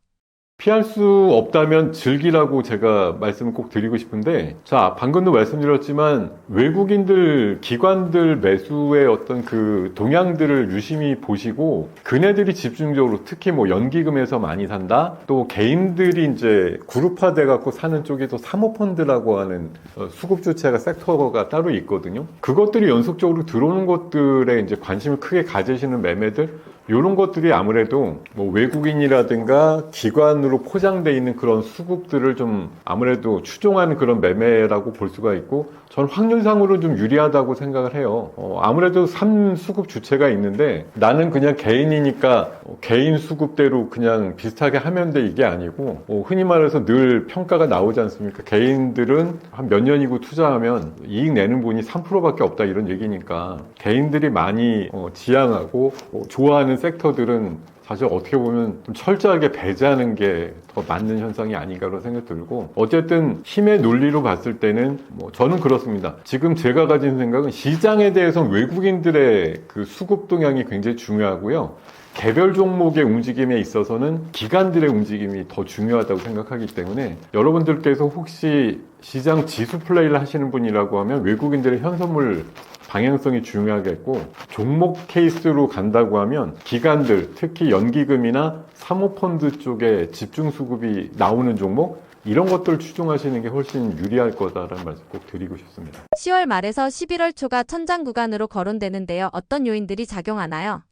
피할 수 없다면 즐기라고 제가 말씀을 꼭 드리고 싶은데, 자, 방금도 말씀드렸지만 외국인들, 기관들 매수의 어떤 그 동향들을 유심히 보시고 그네들이 집중적으로 특히 뭐 연기금에서 많이 산다, 또 개인들이 이제 그룹화돼 갖고 사는 쪽이 또 사모펀드라고 하는 수급 주체가 섹터가 따로 있거든요. 그것들이 연속적으로 들어오는 것들에 이제 관심을 크게 가지시는 매매들, 이런 것들이 아무래도 뭐 외국인이라든가 기관으로 포장되어 있는 그런 수급들을 좀 아무래도 추종하는 그런 매매라고 볼 수가 있고, 저는 확률상으로 좀 유리하다고 생각을 해요. 아무래도 3수급 주체가 있는데 나는 그냥 개인이니까 개인 수급대로 그냥 비슷하게 하면 돼 이게 아니고, 흔히 말해서 늘 평가가 나오지 않습니까? 개인들은 한 몇 년이고 투자하면 이익 내는 분이 3%밖에 없다 이런 얘기니까 개인들이 많이 지향하고 좋아하는 섹터들은 사실 어떻게 보면 좀 철저하게 배제하는 게 더 맞는 현상이 아닌가 그런 생각이 들고, 어쨌든 힘의 논리로 봤을 때는 뭐 저는 그렇습니다. 지금 제가 가진 생각은 시장에 대해서 외국인들의 그 수급 동향이 굉장히 중요하고요. 개별 종목의 움직임에 있어서는 기관들의 움직임이 더 중요하다고 생각하기 때문에 여러분들께서 혹시 시장 지수 플레이를 하시는 분이라고 하면 외국인들의 현선물 방향성이 중요하겠고, 종목 케이스로 간다고 하면 기관들, 특히 연기금이나 사모펀드 쪽에 집중 수급이 나오는 종목, 이런 것들을 추종하시는 게 훨씬 유리할 거다라는 말씀 꼭 드리고 싶습니다. 10월 말에서 11월 초가 천장 구간으로 거론되는데요. 어떤 요인들이 작용하나요?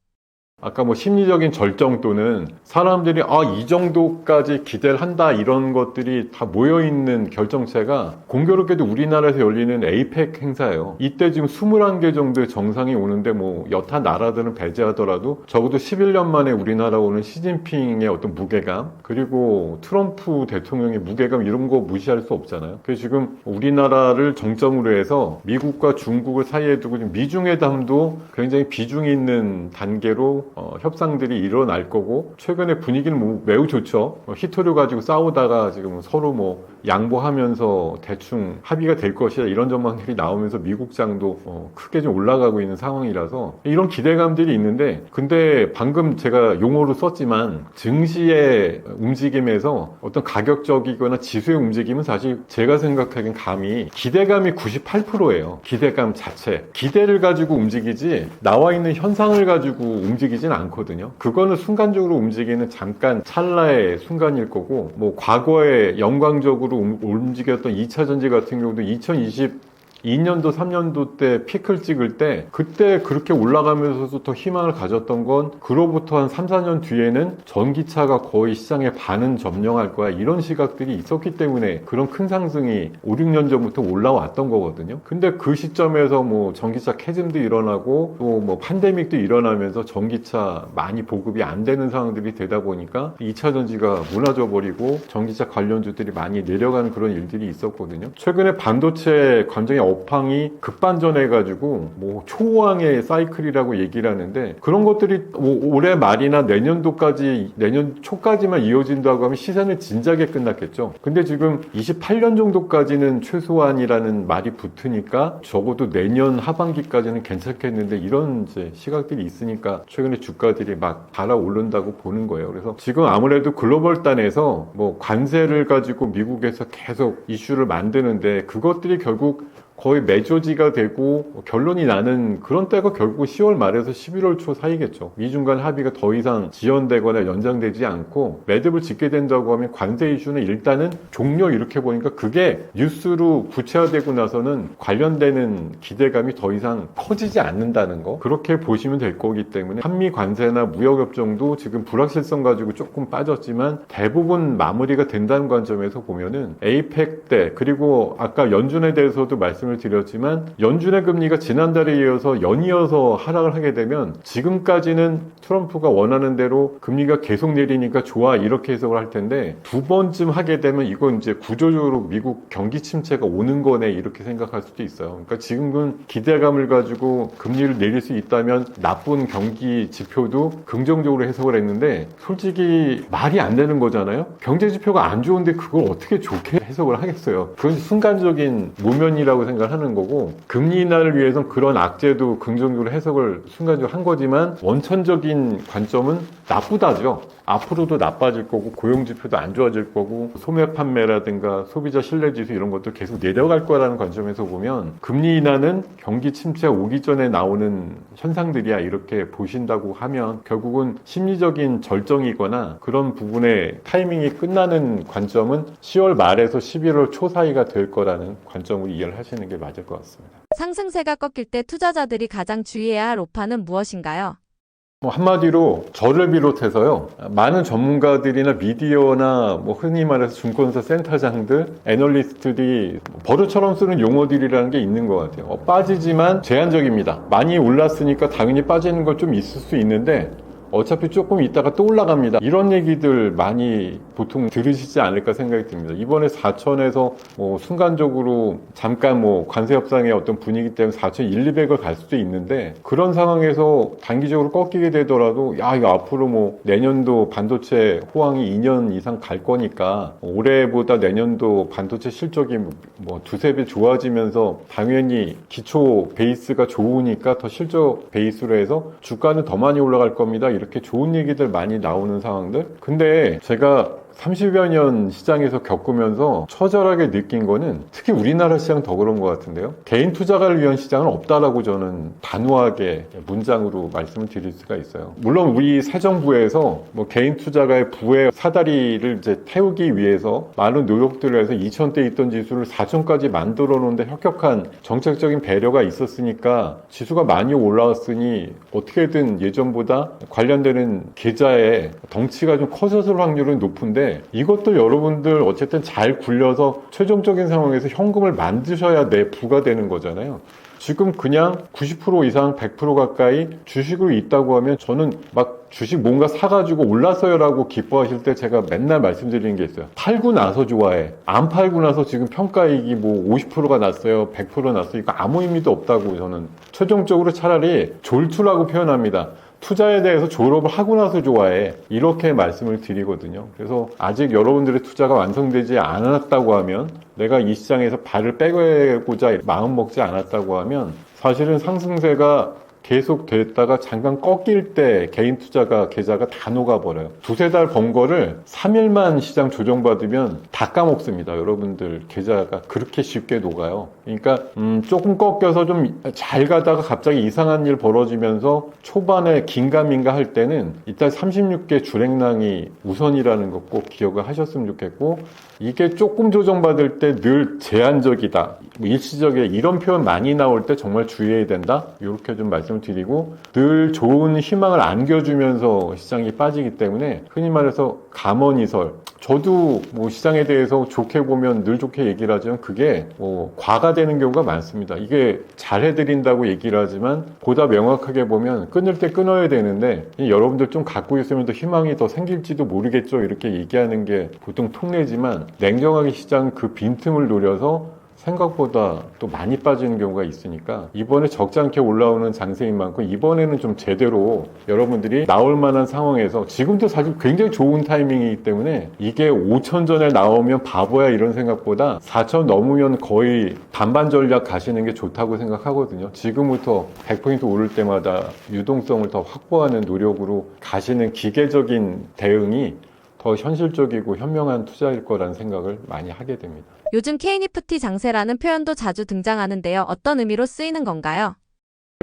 아까 뭐 심리적인 절정 또는 사람들이 이 정도까지 기대를 한다 이런 것들이 다 모여있는 결정체가 공교롭게도 우리나라에서 열리는 에이펙 행사예요. 이때 지금 21개 정도의 정상이 오는데 뭐 여타 나라들은 배제하더라도 적어도 11년 만에 우리나라 오는 시진핑의 어떤 무게감, 그리고 트럼프 대통령의 무게감, 이런 거 무시할 수 없잖아요. 그래서 지금 우리나라를 정점으로 해서 미국과 중국을 사이에 두고 지금 미중회담도 굉장히 비중이 있는 단계로 협상들이 일어날 거고, 최근에 분위기는 매우 좋죠. 히토류 가지고 싸우다가 지금 서로 뭐 양보하면서 대충 합의가 될 것이다 이런 전망들이 나오면서 미국장도 크게 좀 올라가고 있는 상황이라서 이런 기대감들이 있는데, 근데 방금 제가 용어로 썼지만 증시의 움직임에서 어떤 가격적이거나 지수의 움직임은 사실 제가 생각하기엔 감히 기대감이 98%예요. 기대감 자체. 기대를 가지고 움직이지 나와 있는 현상을 가지고 움직이진 않거든요. 그거는 순간적으로 움직이는 잠깐 찰나의 순간일 거고, 뭐 과거에 영광적으로 움직였던 2차 전지 같은 경우도 2022년도, 3년도 때 피크를 찍을 때 그때 그렇게 올라가면서도 더 희망을 가졌던 건 그로부터 한 3, 4년 뒤에는 전기차가 거의 시장의 반은 점령할 거야 이런 시각들이 있었기 때문에 그런 큰 상승이 5, 6년 전부터 올라왔던 거거든요. 근데 그 시점에서 뭐 전기차 캐즘도 일어나고 또 뭐 팬데믹도 일어나면서 전기차 많이 보급이 안 되는 상황들이 되다 보니까 2차 전지가 무너져 버리고 전기차 관련주들이 많이 내려가는 그런 일들이 있었거든요. 최근에 반도체 관정의 업황이 급반전해가지고 뭐 초호황의 사이클이라고 얘기를 하는데, 그런 것들이 올해 말이나 내년 초까지만 이어진다고 하면 시세는 진작에 끝났겠죠. 근데 지금 28년 정도까지는 최소한이라는 말이 붙으니까 적어도 내년 하반기까지는 괜찮겠는데, 이런 이제 시각들이 있으니까 최근에 주가들이 막 달아오른다고 보는 거예요. 그래서 지금 아무래도 글로벌 단에서 뭐 관세를 가지고 미국에서 계속 이슈를 만드는데, 그것들이 결국 거의 매조지가 되고 결론이 나는 그런 때가 결국 10월 말에서 11월 초 사이겠죠. 미중 간 합의가 더 이상 지연되거나 연장되지 않고 매듭을 짓게 된다고 하면 관세 이슈는 일단은 종료 이렇게 보니까 그게 뉴스로 구체화되고 나서는 관련되는 기대감이 더 이상 커지지 않는다는 거, 그렇게 보시면 될 거기 때문에 한미 관세나 무역협정도 지금 불확실성 가지고 조금 빠졌지만 대부분 마무리가 된다는 관점에서 보면은 에이펙 때, 그리고 아까 연준에 대해서도 말씀을 드렸지만 연준의 금리가 지난달에 이어서 연이어서 하락을 하게 되면 지금까지는 트럼프가 원하는 대로 금리가 계속 내리니까 좋아 이렇게 해석을 할 텐데 두 번쯤 하게 되면 이건 이제 구조적으로 미국 경기 침체가 오는 거네 이렇게 생각할 수도 있어요. 그러니까 지금은 기대감을 가지고 금리를 내릴 수 있다면 나쁜 경기 지표도 긍정적으로 해석을 했는데 솔직히 말이 안 되는 거잖아요. 경제 지표가 안 좋은데 그걸 어떻게 좋게 해석을 하겠어요. 그건 순간적인 모면이라고 생각하는 거고, 금리 인하를 위해서는 그런 악재도 긍정적으로 해석을 순간적으로 한 거지만 원천적인 관점은 나쁘다죠. 앞으로도 나빠질 거고 고용지표도 안 좋아질 거고 소매 판매라든가 소비자 신뢰지수 이런 것도 계속 내려갈 거라는 관점에서 보면 금리 인하는 경기 침체가 오기 전에 나오는 현상들이야 이렇게 보신다고 하면 결국은 심리적인 절정이거나 그런 부분의 타이밍이 끝나는 관점은 10월 말에서 11월 초 사이가 될 거라는 관점으로 이해를 하시는 게 맞을 것 같습니다. 상승세가 꺾일 때 투자자들이 가장 주의해야 할 오판은 무엇인가요? 한마디로 저를 비롯해서요, 많은 전문가들이나 미디어나 흔히 말해서 증권사 센터장들, 애널리스트들이 버릇처럼 쓰는 용어들이라는 게 있는 것 같아요. 빠지지만 제한적입니다. 많이 올랐으니까 당연히 빠지는 건 좀 있을 수 있는데 어차피 조금 있다가 또 올라갑니다. 이런 얘기들 많이 보통 들으시지 않을까 생각이 듭니다. 이번에 4천에서 순간적으로 잠깐 관세 협상의 어떤 분위기 때문에 4천 200을 갈 수도 있는데 그런 상황에서 단기적으로 꺾이게 되더라도 이거 앞으로 내년도 반도체 호황이 2년 이상 갈 거니까 올해보다 내년도 반도체 실적이 두세 배 좋아지면서 당연히 기초 베이스가 좋으니까 더 실적 베이스로 해서 주가는 더 많이 올라갈 겁니다. 이렇게 좋은 얘기들 많이 나오는 상황들. 근데 제가 30여 년 시장에서 겪으면서 처절하게 느낀 거는 특히 우리나라 시장 더 그런 것 같은데요. 개인 투자가를 위한 시장은 없다라고 저는 단호하게 문장으로 말씀을 드릴 수가 있어요. 물론 우리 새 정부에서 개인 투자가의 부의 사다리를 이제 태우기 위해서 많은 노력들을 해서 2,000대 있던 지수를 4,000까지 만들어 놓는데 혁혁한 정책적인 배려가 있었으니까 지수가 많이 올라왔으니 어떻게든 예전보다 관련되는 계좌의 덩치가 좀 커졌을 확률은 높은데 이것도 여러분들 어쨌든 잘 굴려서 최종적인 상황에서 현금을 만드셔야 내 부가 되는 거잖아요. 지금 그냥 90% 이상 100% 가까이 주식으로 있다고 하면 저는 막 주식 뭔가 사가지고 올랐어요라고 기뻐하실 때 제가 맨날 말씀드리는 게 있어요. 팔고 나서 좋아해. 안 팔고 나서 지금 평가이익이 50%가 났어요. 100% 났어요. 이거 아무 의미도 없다고 저는 최종적으로 차라리 졸투라고 표현합니다. 투자에 대해서 졸업을 하고 나서 좋아해. 이렇게 말씀을 드리거든요. 그래서 아직 여러분들의 투자가 완성되지 않았다고 하면, 내가 이 시장에서 발을 빼고자 마음 먹지 않았다고 하면 사실은 상승세가 계속 됐다가 잠깐 꺾일 때 개인 투자가 계좌가 다 녹아버려요. 두세 달 번 거를 3일만 시장 조정받으면 다 까먹습니다. 여러분들 계좌가 그렇게 쉽게 녹아요. 그러니까 조금 꺾여서 좀 잘 가다가 갑자기 이상한 일 벌어지면서 초반에 긴가민가 할 때는 이따 36개 주랭랑이 우선이라는 거 꼭 기억을 하셨으면 좋겠고, 이게 조금 조정받을 때 늘 제한적이다, 일시적이다 이런 표현 많이 나올 때 정말 주의해야 된다, 이렇게 좀 말씀을 드리고, 늘 좋은 희망을 안겨주면서 시장이 빠지기 때문에 흔히 말해서 감언이설, 저도 시장에 대해서 좋게 보면 늘 좋게 얘기를 하지만 그게 과가 되는 경우가 많습니다. 이게 잘해드린다고 얘기를 하지만 보다 명확하게 보면 끊을 때 끊어야 되는데 여러분들 좀 갖고 있으면 더 희망이 더 생길지도 모르겠죠, 이렇게 얘기하는 게 보통 통례지만 냉정하게 시장 그 빈틈을 노려서 생각보다 또 많이 빠지는 경우가 있으니까 이번에 적지 않게 올라오는 장세인 만큼 이번에는 좀 제대로 여러분들이 나올 만한 상황에서, 지금도 사실 굉장히 좋은 타이밍이기 때문에 이게 5천 전에 나오면 바보야 이런 생각보다 4천 넘으면 거의 반반 전략 가시는 게 좋다고 생각하거든요. 지금부터 100포인트 오를 때마다 유동성을 더 확보하는 노력으로 가시는 기계적인 대응이 더 현실적이고 현명한 투자일 거라는 생각을 많이 하게 됩니다. 요즘 K-니프티 장세라는 표현도 자주 등장하는데요. 어떤 의미로 쓰이는 건가요?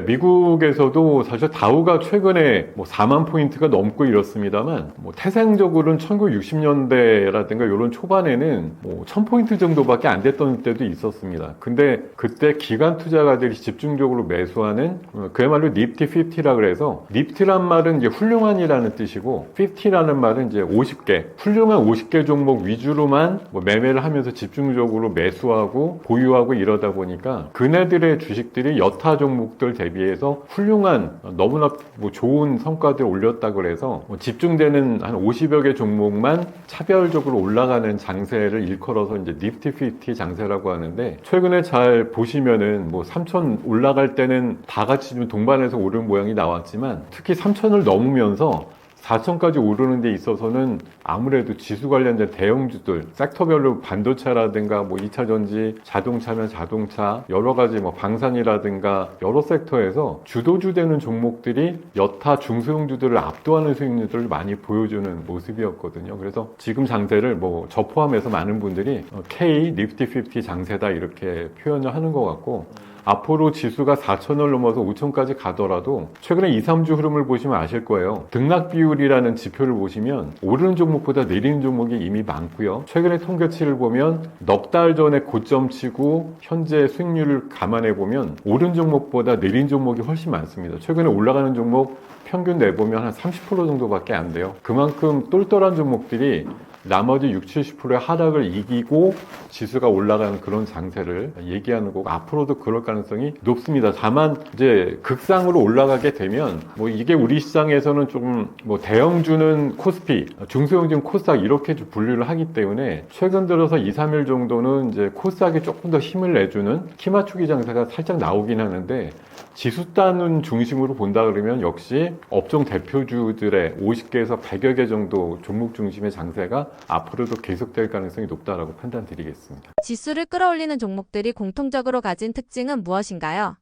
미국에서도 사실 다우가 최근에 4만 포인트가 넘고 이렇습니다만, 태생적으로는 1960년대라든가 이런 초반에는 1000포인트 정도밖에 안 됐던 때도 있었습니다. 근데 그때 기관 투자가들이 집중적으로 매수하는 그야말로 니프티 50라 그래서, 니프티란 말은 이제 훌륭한이라는 뜻이고 50라는 말은 이제 50개, 훌륭한 50개 종목 위주로만 매매를 하면서 집중적으로 매수하고 보유하고 이러다 보니까 그네들의 주식들이 여타 종목들 대비해서 훌륭한 너무나 좋은 성과들을 올렸다 그래서 집중되는 한 50여 개 종목만 차별적으로 올라가는 장세를 일컬어서 이제 니프티 50 장세라고 하는데, 최근에 잘 보시면은 3,000 올라갈 때는 다 같이 좀 동반해서 오른 모양이 나왔지만, 특히 3,000을 넘으면서 4천까지 오르는 데 있어서는 아무래도 지수 관련된 대형주들, 섹터별로 반도체라든가 2차 전지, 자동차면 자동차, 여러 가지 방산이라든가 여러 섹터에서 주도주 되는 종목들이 여타 중소형주들을 압도하는 수익률들을 많이 보여주는 모습이었거든요. 그래서 지금 장세를 저 포함해서 많은 분들이 K 니프티 50 장세다 이렇게 표현을 하는 것 같고, 앞으로 지수가 4,000을 넘어서 5,000까지 가더라도 최근에 2, 3주 흐름을 보시면 아실 거예요. 등락 비율이라는 지표를 보시면 오르는 종목보다 내리는 종목이 이미 많고요. 최근에 통계치를 보면 넉 달 전에 고점치고 현재 수익률을 감안해 보면 오른 종목보다 내린 종목이 훨씬 많습니다. 최근에 올라가는 종목 평균 내보면 한 30% 정도밖에 안 돼요. 그만큼 똘똘한 종목들이 나머지 60, 70%의 하락을 이기고 지수가 올라가는 그런 장세를 얘기하는 거고, 앞으로도 그럴 가능성이 높습니다. 다만 이제 극상으로 올라가게 되면 이게 우리 시장에서는 조금 대형주는 코스피, 중소형주는 코스닥 이렇게 좀 분류를 하기 때문에 최근 들어서 2, 3일 정도는 이제 코스닥이 조금 더 힘을 내주는 키 맞추기 장세가 살짝 나오긴 하는데, 지수단은 중심으로 본다 그러면 역시 업종 대표주들의 50개에서 100여 개 정도 종목 중심의 장세가 앞으로도 계속될 가능성이 높다라고 판단드리겠습니다. 지수를 끌어올리는 종목들이 공통적으로 가진 특징은 무엇인가요?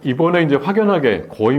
이번에 이제 확연하게 거의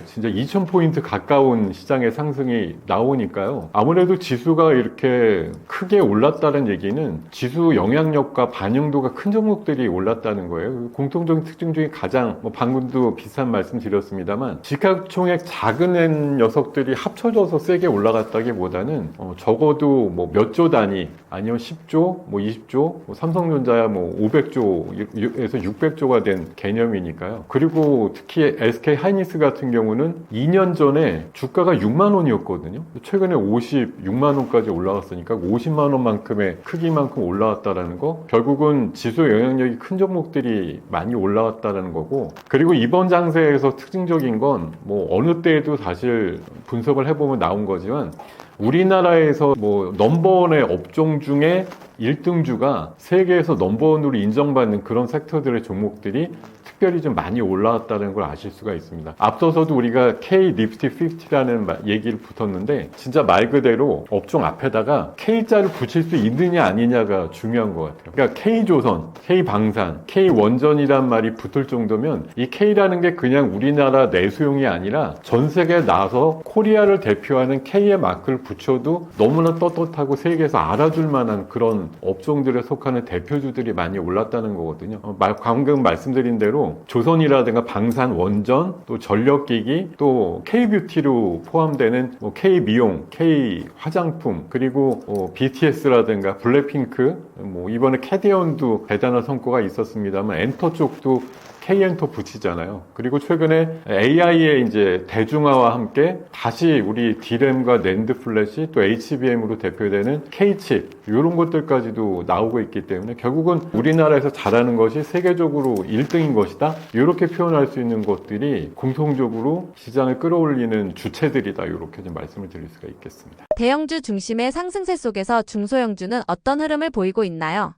진짜 2,000포인트 가까운 시장의 상승이 나오니까요. 아무래도 지수가 이렇게 크게 올랐다는 얘기는 지수 영향력과 반영도가 큰 종목들이 올랐다는 거예요. 공통적인 특징 중에 가장, 방금도 비슷한 말씀 드렸습니다만, 시가총액 작은 녀석들이 합쳐져서 세게 올라갔다기보다는, 적어도 몇 조 단위, 아니면 10조, 20조, 삼성전자야 500조에서 600조가 된 개념이니까요. 그리고 특히 SK 하이닉스 같은 경우는 2년 전에 주가가 6만 원이었거든요. 최근에 56만 원까지 올라갔으니까 50만 원만큼의 크기만큼 올라왔다라는 거, 결국은 지수 영향력이 큰 종목들이 많이 올라왔다는 거고, 그리고 이번 장세에서 특징적인 건 어느 때에도 사실 분석을 해보면 나온 거지만, 우리나라에서 넘버원의 업종 중에 1등주가 세계에서 넘버원으로 인정받는 그런 섹터들의 종목들이 특별히 좀 많이 올라왔다는 걸 아실 수가 있습니다. 앞서서도 우리가 K 니프티 50라는 얘기를 붙었는데, 진짜 말 그대로 업종 앞에다가 K자를 붙일 수 있느냐 아니냐가 중요한 것 같아요. 그러니까 K조선, K방산, K원전이란 말이 붙을 정도면 이 K라는 게 그냥 우리나라 내수용이 아니라 전 세계에 나서 코리아를 대표하는 K의 마크를 붙여도 너무나 떳떳하고 세계에서 알아줄 만한 그런 업종들에 속하는 대표주들이 많이 올랐다는 거거든요. 방금 말씀드린 대로 조선이라든가 방산, 원전, 또 전력기기, 또 K뷰티로 포함되는 K미용, K화장품, 그리고 BTS라든가 블랙핑크, 이번에 캐디언도 대단한 성과가 있었습니다만, 엔터 쪽도 K엔터 붙이잖아요. 그리고 최근에 AI의 이제 대중화와 함께 다시 우리 D램과 낸드 플래시, 또 HBM으로 대표되는 K칩, 이런 것들까지도 나오고 있기 때문에 결국은 우리나라에서 잘하는 것이 세계적으로 1등인 것이다, 이렇게 표현할 수 있는 것들이 공통적으로 시장을 끌어올리는 주체들이다, 이렇게 좀 말씀을 드릴 수가 있겠습니다. 대형주 중심의 상승세 속에서 중소형주는 어떤 흐름을 보이고 있나요?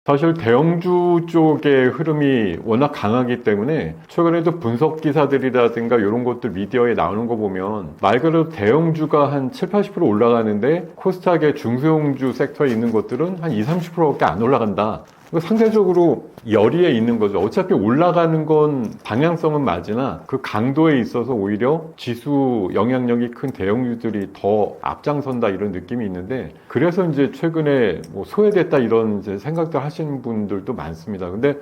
사실 대형주 쪽의 흐름이 워낙 강하기 때문에 최근에도 분석 기사들이라든가 이런 것들 미디어에 나오는 거 보면 말 그대로 대형주가 한 7, 80% 올라가는데 코스닥의 중소형주 섹터에 있는 것들은 한 20, 30%밖에 안 올라간다, 상대적으로 열의에 있는 거죠. 어차피 올라가는 건 방향성은 맞으나 그 강도에 있어서 오히려 지수 영향력이 큰 대형주들이 더 앞장선다 이런 느낌이 있는데, 그래서 이제 최근에 뭐 소외됐다 이런 이제 생각들 하시는 분들도 많습니다. 근데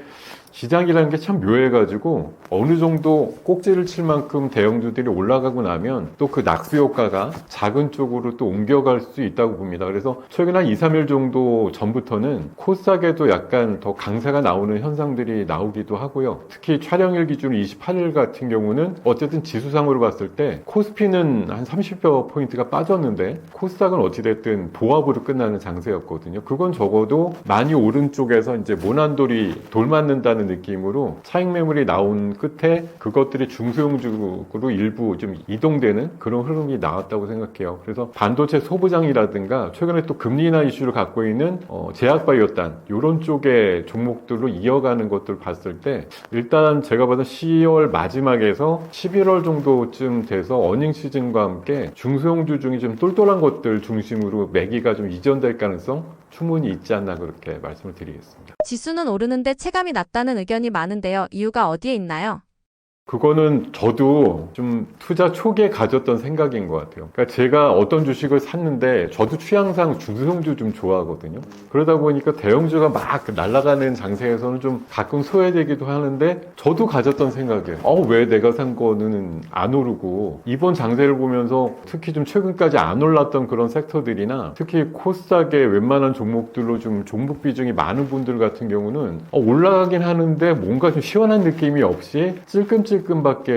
시장이라는 게 참 묘해가지고 어느 정도 꼭지를 칠 만큼 대형주들이 올라가고 나면 또 그 낙수 효과가 작은 쪽으로 또 옮겨갈 수 있다고 봅니다. 그래서 최근 한 2, 3일 정도 전부터는 코스닥에도 약간 더 강세가 나오는 현상들이 나오기도 하고요. 특히 촬영일 기준 28일 같은 경우는 어쨌든 지수상으로 봤을 때 코스피는 한 30여 포인트가 빠졌는데 코스닥은 어찌됐든 보합으로 끝나는 장세였거든요. 그건 적어도 많이 오른쪽에서 이제 모난돌이 돌맞는다는 느낌으로 차익 매물이 나온 끝에 그것들이 중소형주로 일부 좀 이동되는 그런 흐름이 나왔다고 생각해요. 그래서 반도체 소부장이라든가 최근에 또 금리 인하 이슈를 갖고 있는 제약바이오단 이런 쪽의 종목들로 이어가는 것들을 봤을 때 일단 제가 봐도 10월 마지막에서 11월 정도쯤 돼서 어닝 시즌과 함께 중소형주 중에 좀 똘똘한 것들 중심으로 매기가 좀 이전될 가능성 충분히 있지 않나 그렇게 말씀을 드리겠습니다. 지수는 오르는데 체감이 낮다는 의견이 많은데요. 이유가 어디에 있나요? 그거는 저도 좀 투자 초기에 가졌던 생각인 것 같아요. 그러니까 제가 어떤 주식을 샀는데 저도 취향상 중소형주 좀 좋아하거든요. 그러다 보니까 대형주가 막 날아가는 장세에서는 좀 가끔 소외되기도 하는데 저도 가졌던 생각이에요. 왜 내가 산 거는 안 오르고 이번 장세를 보면서 특히 좀 최근까지 안 올랐던 그런 섹터들이나 특히 코스닥의 웬만한 종목들로 좀 종목 비중이 많은 분들 같은 경우는 올라가긴 하는데 뭔가 좀 시원한 느낌이 없이 찔끔찔끔밖에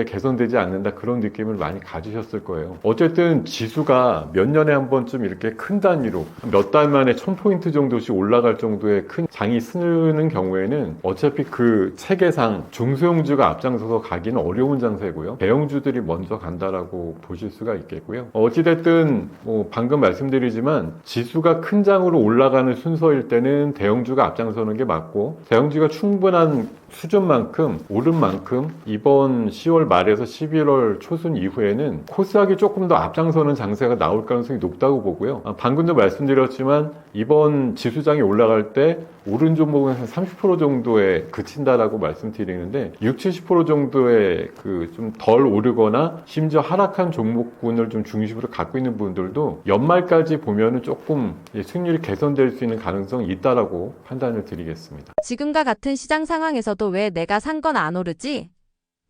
개선되지 않는다 그런 느낌을 많이 가지셨을 거예요. 어쨌든 지수가 몇 년에 한 번쯤 이렇게 큰 단위로 몇 달 만에 1000포인트 정도씩 올라갈 정도의 큰 장이 쓰는 경우에는 어차피 그 체계상 중소형주가 앞장서서 가기는 어려운 장세고요. 대형주들이 먼저 간다라고 보실 수가 있겠고요. 어찌됐든 방금 말씀드리지만 지수가 큰 장으로 올라가는 순서일 때는 대형주가 앞장서는 게 맞고, 대형주가 충분한 수준만큼 오른 만큼 이번 10월 말에서 11월 초순 이후에는 코스닥이 조금 더 앞장서는 장세가 나올 가능성이 높다고 보고요. 방금도 말씀드렸지만 이번 지수장이 올라갈 때 오른 종목은 한 30% 정도에 그친다라고 말씀드리는데 60, 70% 정도의 그 좀 덜 오르거나 심지어 하락한 종목군을 좀 중심으로 갖고 있는 분들도 연말까지 보면은 조금 수익률이 개선될 수 있는 가능성이 있다라고 판단을 드리겠습니다. 지금과 같은 시장 상황에서도 왜 내가 산 건 안 오르지?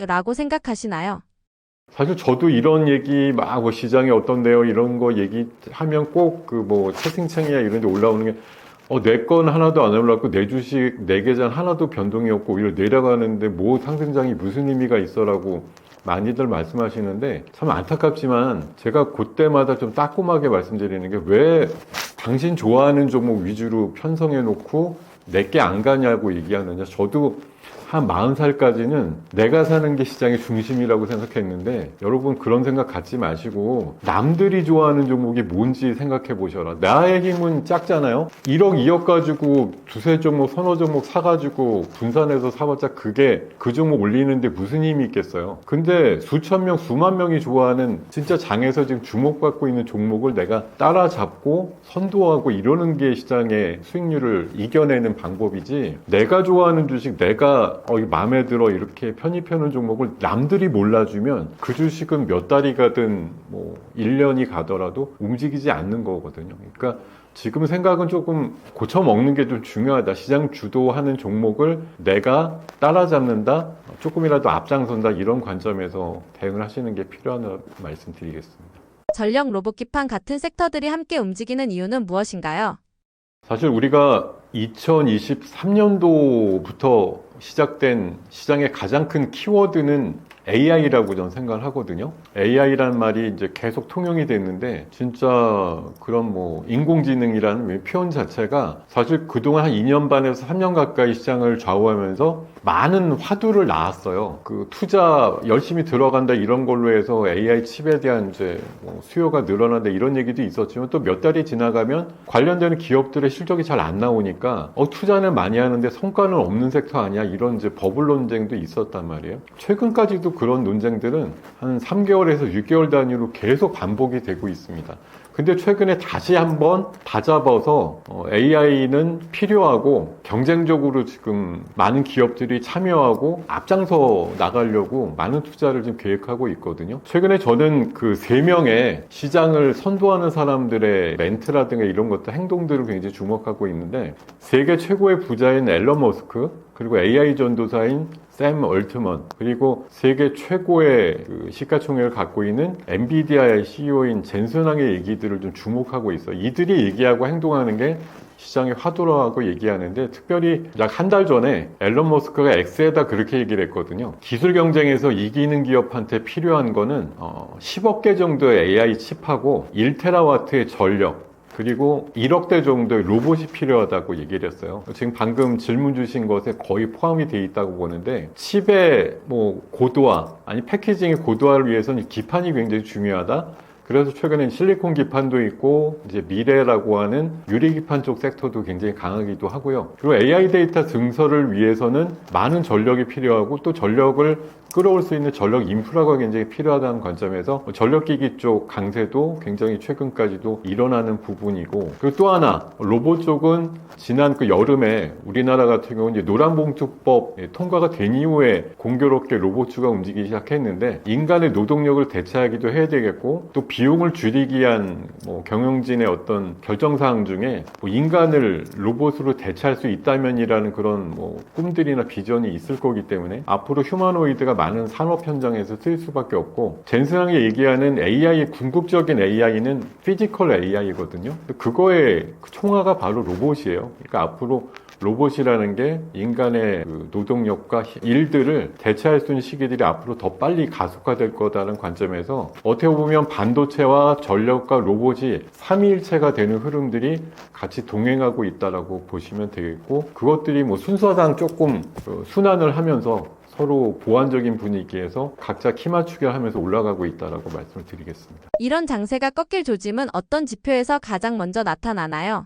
라고 생각하시나요? 사실 저도 이런 얘기 막 시장이 어떤데요 이런 거 얘기하면 꼭 채팅창이나 이런 데 올라오는 게 내 건 하나도 안 올랐고 내 주식 내 계좌는 하나도 변동이 없고 오히려 내려가는데 상승장이 무슨 의미가 있어라고 많이들 말씀하시는데 참 안타깝지만 제가 그때마다 좀 따끔하게 말씀드리는 게 왜 당신 좋아하는 종목 위주로 편성해 놓고 내게 안 가냐고 얘기하느냐. 저도 한 40살까지는 내가 사는 게 시장의 중심이라고 생각했는데 여러분 그런 생각 갖지 마시고 남들이 좋아하는 종목이 뭔지 생각해 보셔라. 나의 힘은 작잖아요. 1억, 2억 가지고 두세 종목, 서너 종목 사가지고 분산해서 사봤자 그게 그 종목 올리는데 무슨 힘이 있겠어요. 근데 수천 명, 수만 명이 좋아하는 진짜 장에서 지금 주목받고 있는 종목을 내가 따라잡고 선도하고 이러는 게 시장의 수익률을 이겨내는 방법이지, 내가 좋아하는 주식 내가 마음에 들어 이렇게 편입해놓은 종목을 남들이 몰라주면 그 주식은 몇 달이 가든 1년이 가더라도 움직이지 않는 거거든요. 그러니까 지금 생각은 조금 고쳐먹는 게 좀 중요하다. 시장 주도하는 종목을 내가 따라잡는다, 조금이라도 앞장선다, 이런 관점에서 대응을 하시는 게 필요하다고 말씀드리겠습니다. 전력 로봇기판 같은 섹터들이 함께 움직이는 이유는 무엇인가요? 사실 우리가 2023년도부터 시작된 시장의 가장 큰 키워드는 AI라고 저는 생각을 하거든요. AI라는 말이 이제 계속 통용이 됐는데 진짜 그런 인공지능이라는 표현 자체가 사실 그동안 한 2년 반에서 3년 가까이 시장을 좌우하면서 많은 화두를 낳았어요. 그 투자 열심히 들어간다 이런 걸로 해서 AI 칩에 대한 이제 수요가 늘어난다 이런 얘기도 있었지만 또 몇 달이 지나가면 관련되는 기업들의 실적이 잘 안 나오니까 투자는 많이 하는데 성과는 없는 섹터 아니야, 이런 이제 버블 논쟁도 있었단 말이에요. 최근까지도 그런 논쟁들은 한 3개월에서 6개월 단위로 계속 반복이 되고 있습니다. 근데 최근에 다시 한번 다잡아서 AI는 필요하고 경쟁적으로 지금 많은 기업들이 참여하고 앞장서 나가려고 많은 투자를 지금 계획하고 있거든요. 최근에 저는 그 3명의 시장을 선도하는 사람들의 멘트라든가 이런 것들, 행동들을 굉장히 주목하고 있는데, 세계 최고의 부자인 앨런 머스크, 그리고 AI 전도사인 샘 얼트먼, 그리고 세계 최고의 그 시가총액을 갖고 있는 엔비디아의 CEO인 젠슨 황의 얘기들을 좀 주목하고 있어요. 이들이 얘기하고 행동하는 게 시장에 화두라고 얘기하는데, 특별히 약 한 달 전에 앨런 머스크가 X에다 그렇게 얘기를 했거든요. 기술 경쟁에서 이기는 기업한테 필요한 거는 10억 개 정도의 AI 칩하고 1테라와트의 전력, 그리고 1억 대 정도의 로봇이 필요하다고 얘기를 했어요. 지금 방금 질문 주신 것에 거의 포함이 되어 있다고 보는데, 칩의 고도화, 아니 패키징의 고도화를 위해서는 기판이 굉장히 중요하다. 그래서 최근엔 실리콘 기판도 있고, 이제 미래라고 하는 유리 기판 쪽 섹터도 굉장히 강하기도 하고요. 그리고 AI 데이터 증설을 위해서는 많은 전력이 필요하고, 또 전력을 끌어올 수 있는 전력 인프라가 굉장히 필요하다는 관점에서 전력기기 쪽 강세도 굉장히 최근까지도 일어나는 부분이고, 그리고 또 하나 로봇 쪽은 지난 그 여름에 우리나라 같은 경우는 이제 노란봉투법 통과가 된 이후에 공교롭게 로봇주가 움직이기 시작했는데, 인간의 노동력을 대체하기도 해야 되겠고, 또 비용을 줄이기 위한 경영진의 어떤 결정사항 중에 인간을 로봇으로 대체할 수 있다면이라는 그런 꿈들이나 비전이 있을 거기 때문에 앞으로 휴머노이드가 많은 산업 현장에서 쓰일 수밖에 없고, 젠슨왕이 얘기하는 AI의 궁극적인 AI는 피지컬 AI거든요. 그거의 총화가 바로 로봇이에요. 그러니까 앞으로 로봇이라는 게 인간의 그 노동력과 일들을 대체할 수 있는 시기들이 앞으로 더 빨리 가속화될 거다라는 관점에서, 어떻게 보면 반도체와 전력과 로봇이 삼위일체가 되는 흐름들이 같이 동행하고 있다라고 보시면 되겠고, 그것들이 순서상 조금 순환을 하면서 서로 보완적인 분위기에서 각자 키 맞추기를 하면서 올라가고 있다라고 말씀을 드리겠습니다. 이런 장세가 꺾일 조짐은 어떤 지표에서 가장 먼저 나타나나요?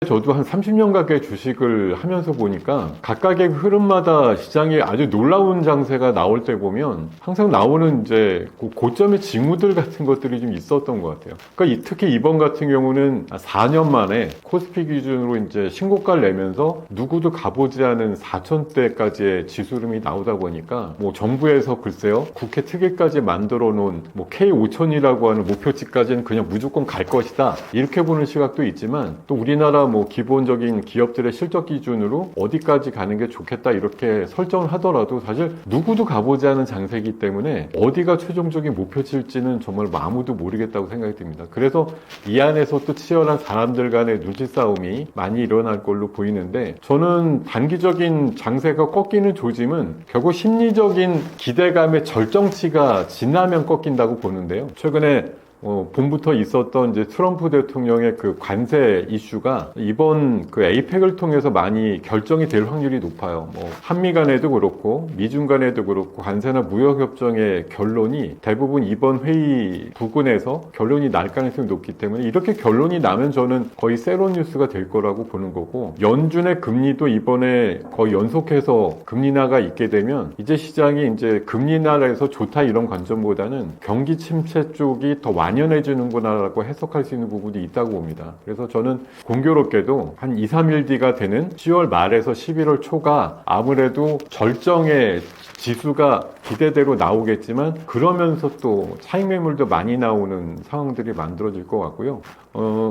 저도 한 30년 가까이 주식을 하면서 보니까 각각의 흐름마다 시장에 아주 놀라운 장세가 나올 때 보면 항상 나오는 이제 고점의 징후들 같은 것들이 좀 있었던 것 같아요. 그러니까 특히 이번 같은 경우는 4년 만에 코스피 기준으로 이제 신고가를 내면서 누구도 가보지 않은 4,000대까지의 지수름이 나오다 보니까 정부에서 글쎄요, 국회 특위까지 만들어 놓은 K5000이라고 하는 목표치까지는 그냥 무조건 갈 것이다, 이렇게 보는 시각도 있지만, 또 우리나라 기본적인 기업들의 실적 기준으로 어디까지 가는 게 좋겠다 이렇게 설정을 하더라도 사실 누구도 가보지 않은 장세이기 때문에 어디가 최종적인 목표치일지는 정말 아무도 모르겠다고 생각이 듭니다. 그래서 이 안에서 또 치열한 사람들 간의 눈치 싸움이 많이 일어날 걸로 보이는데, 저는 단기적인 장세가 꺾이는 조짐은 결국 심리적인 기대감의 절정치가 지나면 꺾인다고 보는데요. 최근에 봄부터 있었던 이제 트럼프 대통령의 그 관세 이슈가 이번 그 에이펙을 통해서 많이 결정이 될 확률이 높아요. 한미 간에도 그렇고 미중 간에도 그렇고 관세나 무역 협정의 결론이 대부분 이번 회의 부근에서 결론이 날 가능성이 높기 때문에, 이렇게 결론이 나면 저는 거의 세론 뉴스가 될 거라고 보는 거고, 연준의 금리도 이번에 거의 연속해서 금리 인하가 있게 되면 이제 시장이 이제 금리 인하에서 좋다 이런 관점보다는 경기 침체 쪽이 더 완연해지는구나라고 해석할 수 있는 부분이 있다고 봅니다. 그래서 저는 공교롭게도 한 2, 3일 뒤가 되는 10월 말에서 11월 초가 아무래도 절정의 지수가 기대대로 나오겠지만, 그러면서 또 차익 매물도 많이 나오는 상황들이 만들어질 것 같고요.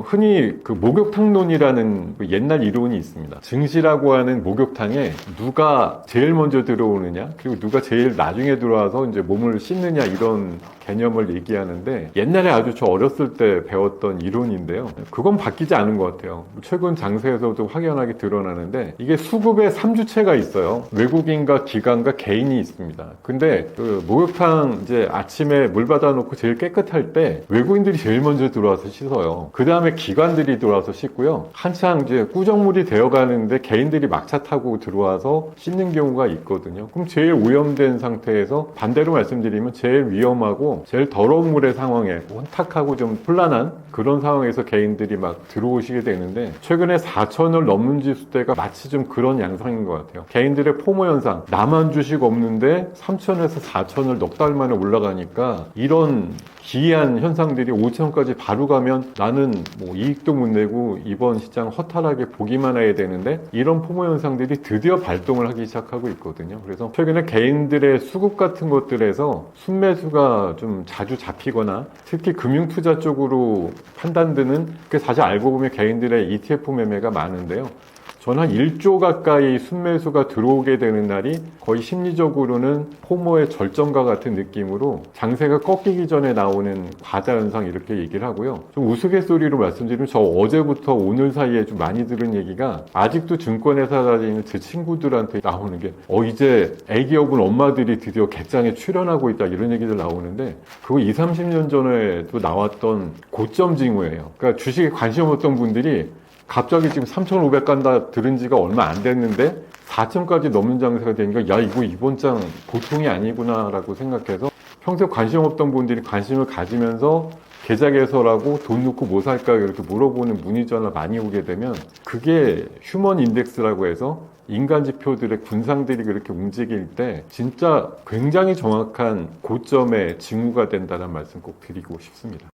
흔히 그 목욕탕론이라는 옛날 이론이 있습니다. 증시라고 하는 목욕탕에 누가 제일 먼저 들어오느냐, 그리고 누가 제일 나중에 들어와서 이제 몸을 씻느냐, 이런 개념을 얘기하는데, 옛날에 아주 저 어렸을 때 배웠던 이론인데요. 그건 바뀌지 않은 것 같아요. 최근 장세에서도 확연하게 드러나는데, 이게 수급의 3주체가 있어요. 외국인과 기관과 개인이 있습니다. 근데 그 목욕탕 이제 아침에 물 받아놓고 제일 깨끗할 때 외국인들이 제일 먼저 들어와서 씻어요. 그 다음에 기관들이 들어와서 씻고요. 한창 이제 꾸정물이 되어가는데 개인들이 막차 타고 들어와서 씻는 경우가 있거든요. 그럼 제일 오염된 상태에서, 반대로 말씀드리면 제일 위험하고 제일 더러운 물의 상황에 혼탁하고 좀 혼란한 그런 상황에서 개인들이 막 들어오시게 되는데, 최근에 4,000을 넘는 지수대가 마치 좀 그런 양상인 것 같아요. 개인들의 포모 현상, 나만 주식 없는데 3,000 3천에서 4천을 넉 달 만에 올라가니까 이런 기이한 현상들이 5천까지 바로 가면 나는 뭐 이익도 못 내고 이번 시장 허탈하게 보기만 해야 되는데 이런 포모 현상들이 드디어 발동을 하기 시작하고 있거든요. 그래서 최근에 개인들의 수급 같은 것들에서 순매수가 좀 자주 잡히거나 특히 금융투자 쪽으로 판단드는 그 사실 알고 보면 개인들의 ETF 매매가 많은데요. 저는 한 1조 가까이 순매수가 들어오게 되는 날이 거의 심리적으로는 포모의 절정과 같은 느낌으로 장세가 꺾이기 전에 나오는 과다 현상 이렇게 얘기를 하고요. 좀 우스갯소리로 말씀드리면 저 어제부터 오늘 사이에 좀 많이 들은 얘기가 아직도 증권회사 다니는 제 친구들한테 나오는 게 이제 애기업은 엄마들이 드디어 객장에 출연하고 있다 이런 얘기들 나오는데 그거 20, 30년 전에도 나왔던 고점 징후예요. 그러니까 주식에 관심 없던 분들이 갑자기 지금 3,500 간다 들은 지가 얼마 안 됐는데 4천까지 넘는 장세가 되니까 야 이거 이번 장 보통이 아니구나 라고 생각해서 평소에 관심 없던 분들이 관심을 가지면서 계좌 개설하고 돈 넣고 뭐 살까 이렇게 물어보는 문의 전화 많이 오게 되면 그게 휴먼 인덱스라고 해서 인간 지표들의 군상들이 그렇게 움직일 때 진짜 굉장히 정확한 고점의 징후가 된다는 말씀 꼭 드리고 싶습니다.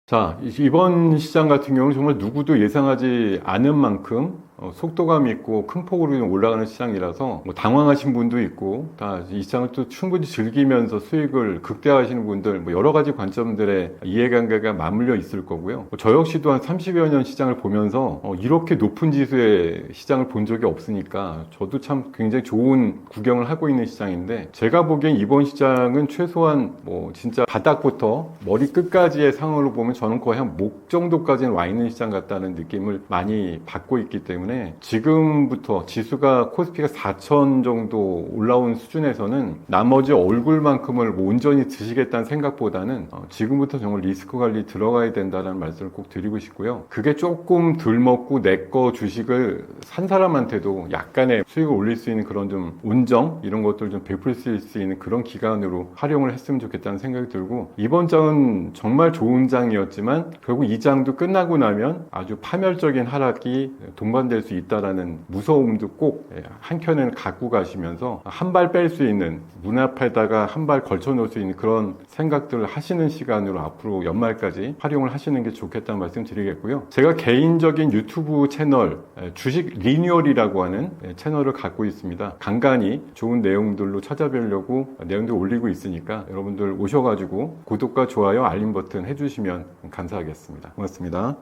자, 이번 시장 같은 경우는 정말 누구도 예상하지 않은 만큼 속도감 있고 큰 폭으로 올라가는 시장이라서 뭐 당황하신 분도 있고 다 이 시장을 또 충분히 즐기면서 수익을 극대화하시는 분들 뭐 여러 가지 관점들의 이해관계가 맞물려 있을 거고요. 저 역시도 한 30여 년 시장을 보면서 이렇게 높은 지수의 시장을 본 적이 없으니까 저도 참 굉장히 좋은 구경을 하고 있는 시장인데 제가 보기엔 이번 시장은 최소한 뭐 진짜 바닥부터 머리 끝까지의 상황으로 보면 저는 거의 한 목 정도까지는 와 있는 시장 같다는 느낌을 많이 받고 있기 때문에 지금부터 지수가 코스피가 4천 정도 올라온 수준에서는 나머지 얼굴만큼을 뭐 온전히 드시겠다는 생각보다는 지금부터 정말 리스크 관리 들어가야 된다는 말씀을 꼭 드리고 싶고요. 그게 조금 덜 먹고 내 거 주식을 산 사람한테도 약간의 수익을 올릴 수 있는 그런 좀 운정 이런 것들 좀 베풀 수 있는 그런 기간으로 활용을 했으면 좋겠다는 생각이 들고 이번 장은 정말 좋은 장이었지만 결국 이 장도 끝나고 나면 아주 파멸적인 하락이 동반될 수 있다라는 무서움도 꼭 한켠에는 갖고 가시면서 한 발 뺄 수 있는 문 앞에다가 한 발 걸쳐 놓을 수 있는 그런 생각들을 하시는 시간으로 앞으로 연말까지 활용을 하시는 게 좋겠다는 말씀 드리겠고요. 제가 개인적인 유튜브 채널 주식 리뉴얼이라고 하는 채널을 갖고 있습니다. 간간히 좋은 내용들로 찾아뵈려고 내용들 올리고 있으니까 여러분들 오셔가지고 구독과 좋아요 알림 버튼 해주시면 감사하겠습니다. 고맙습니다.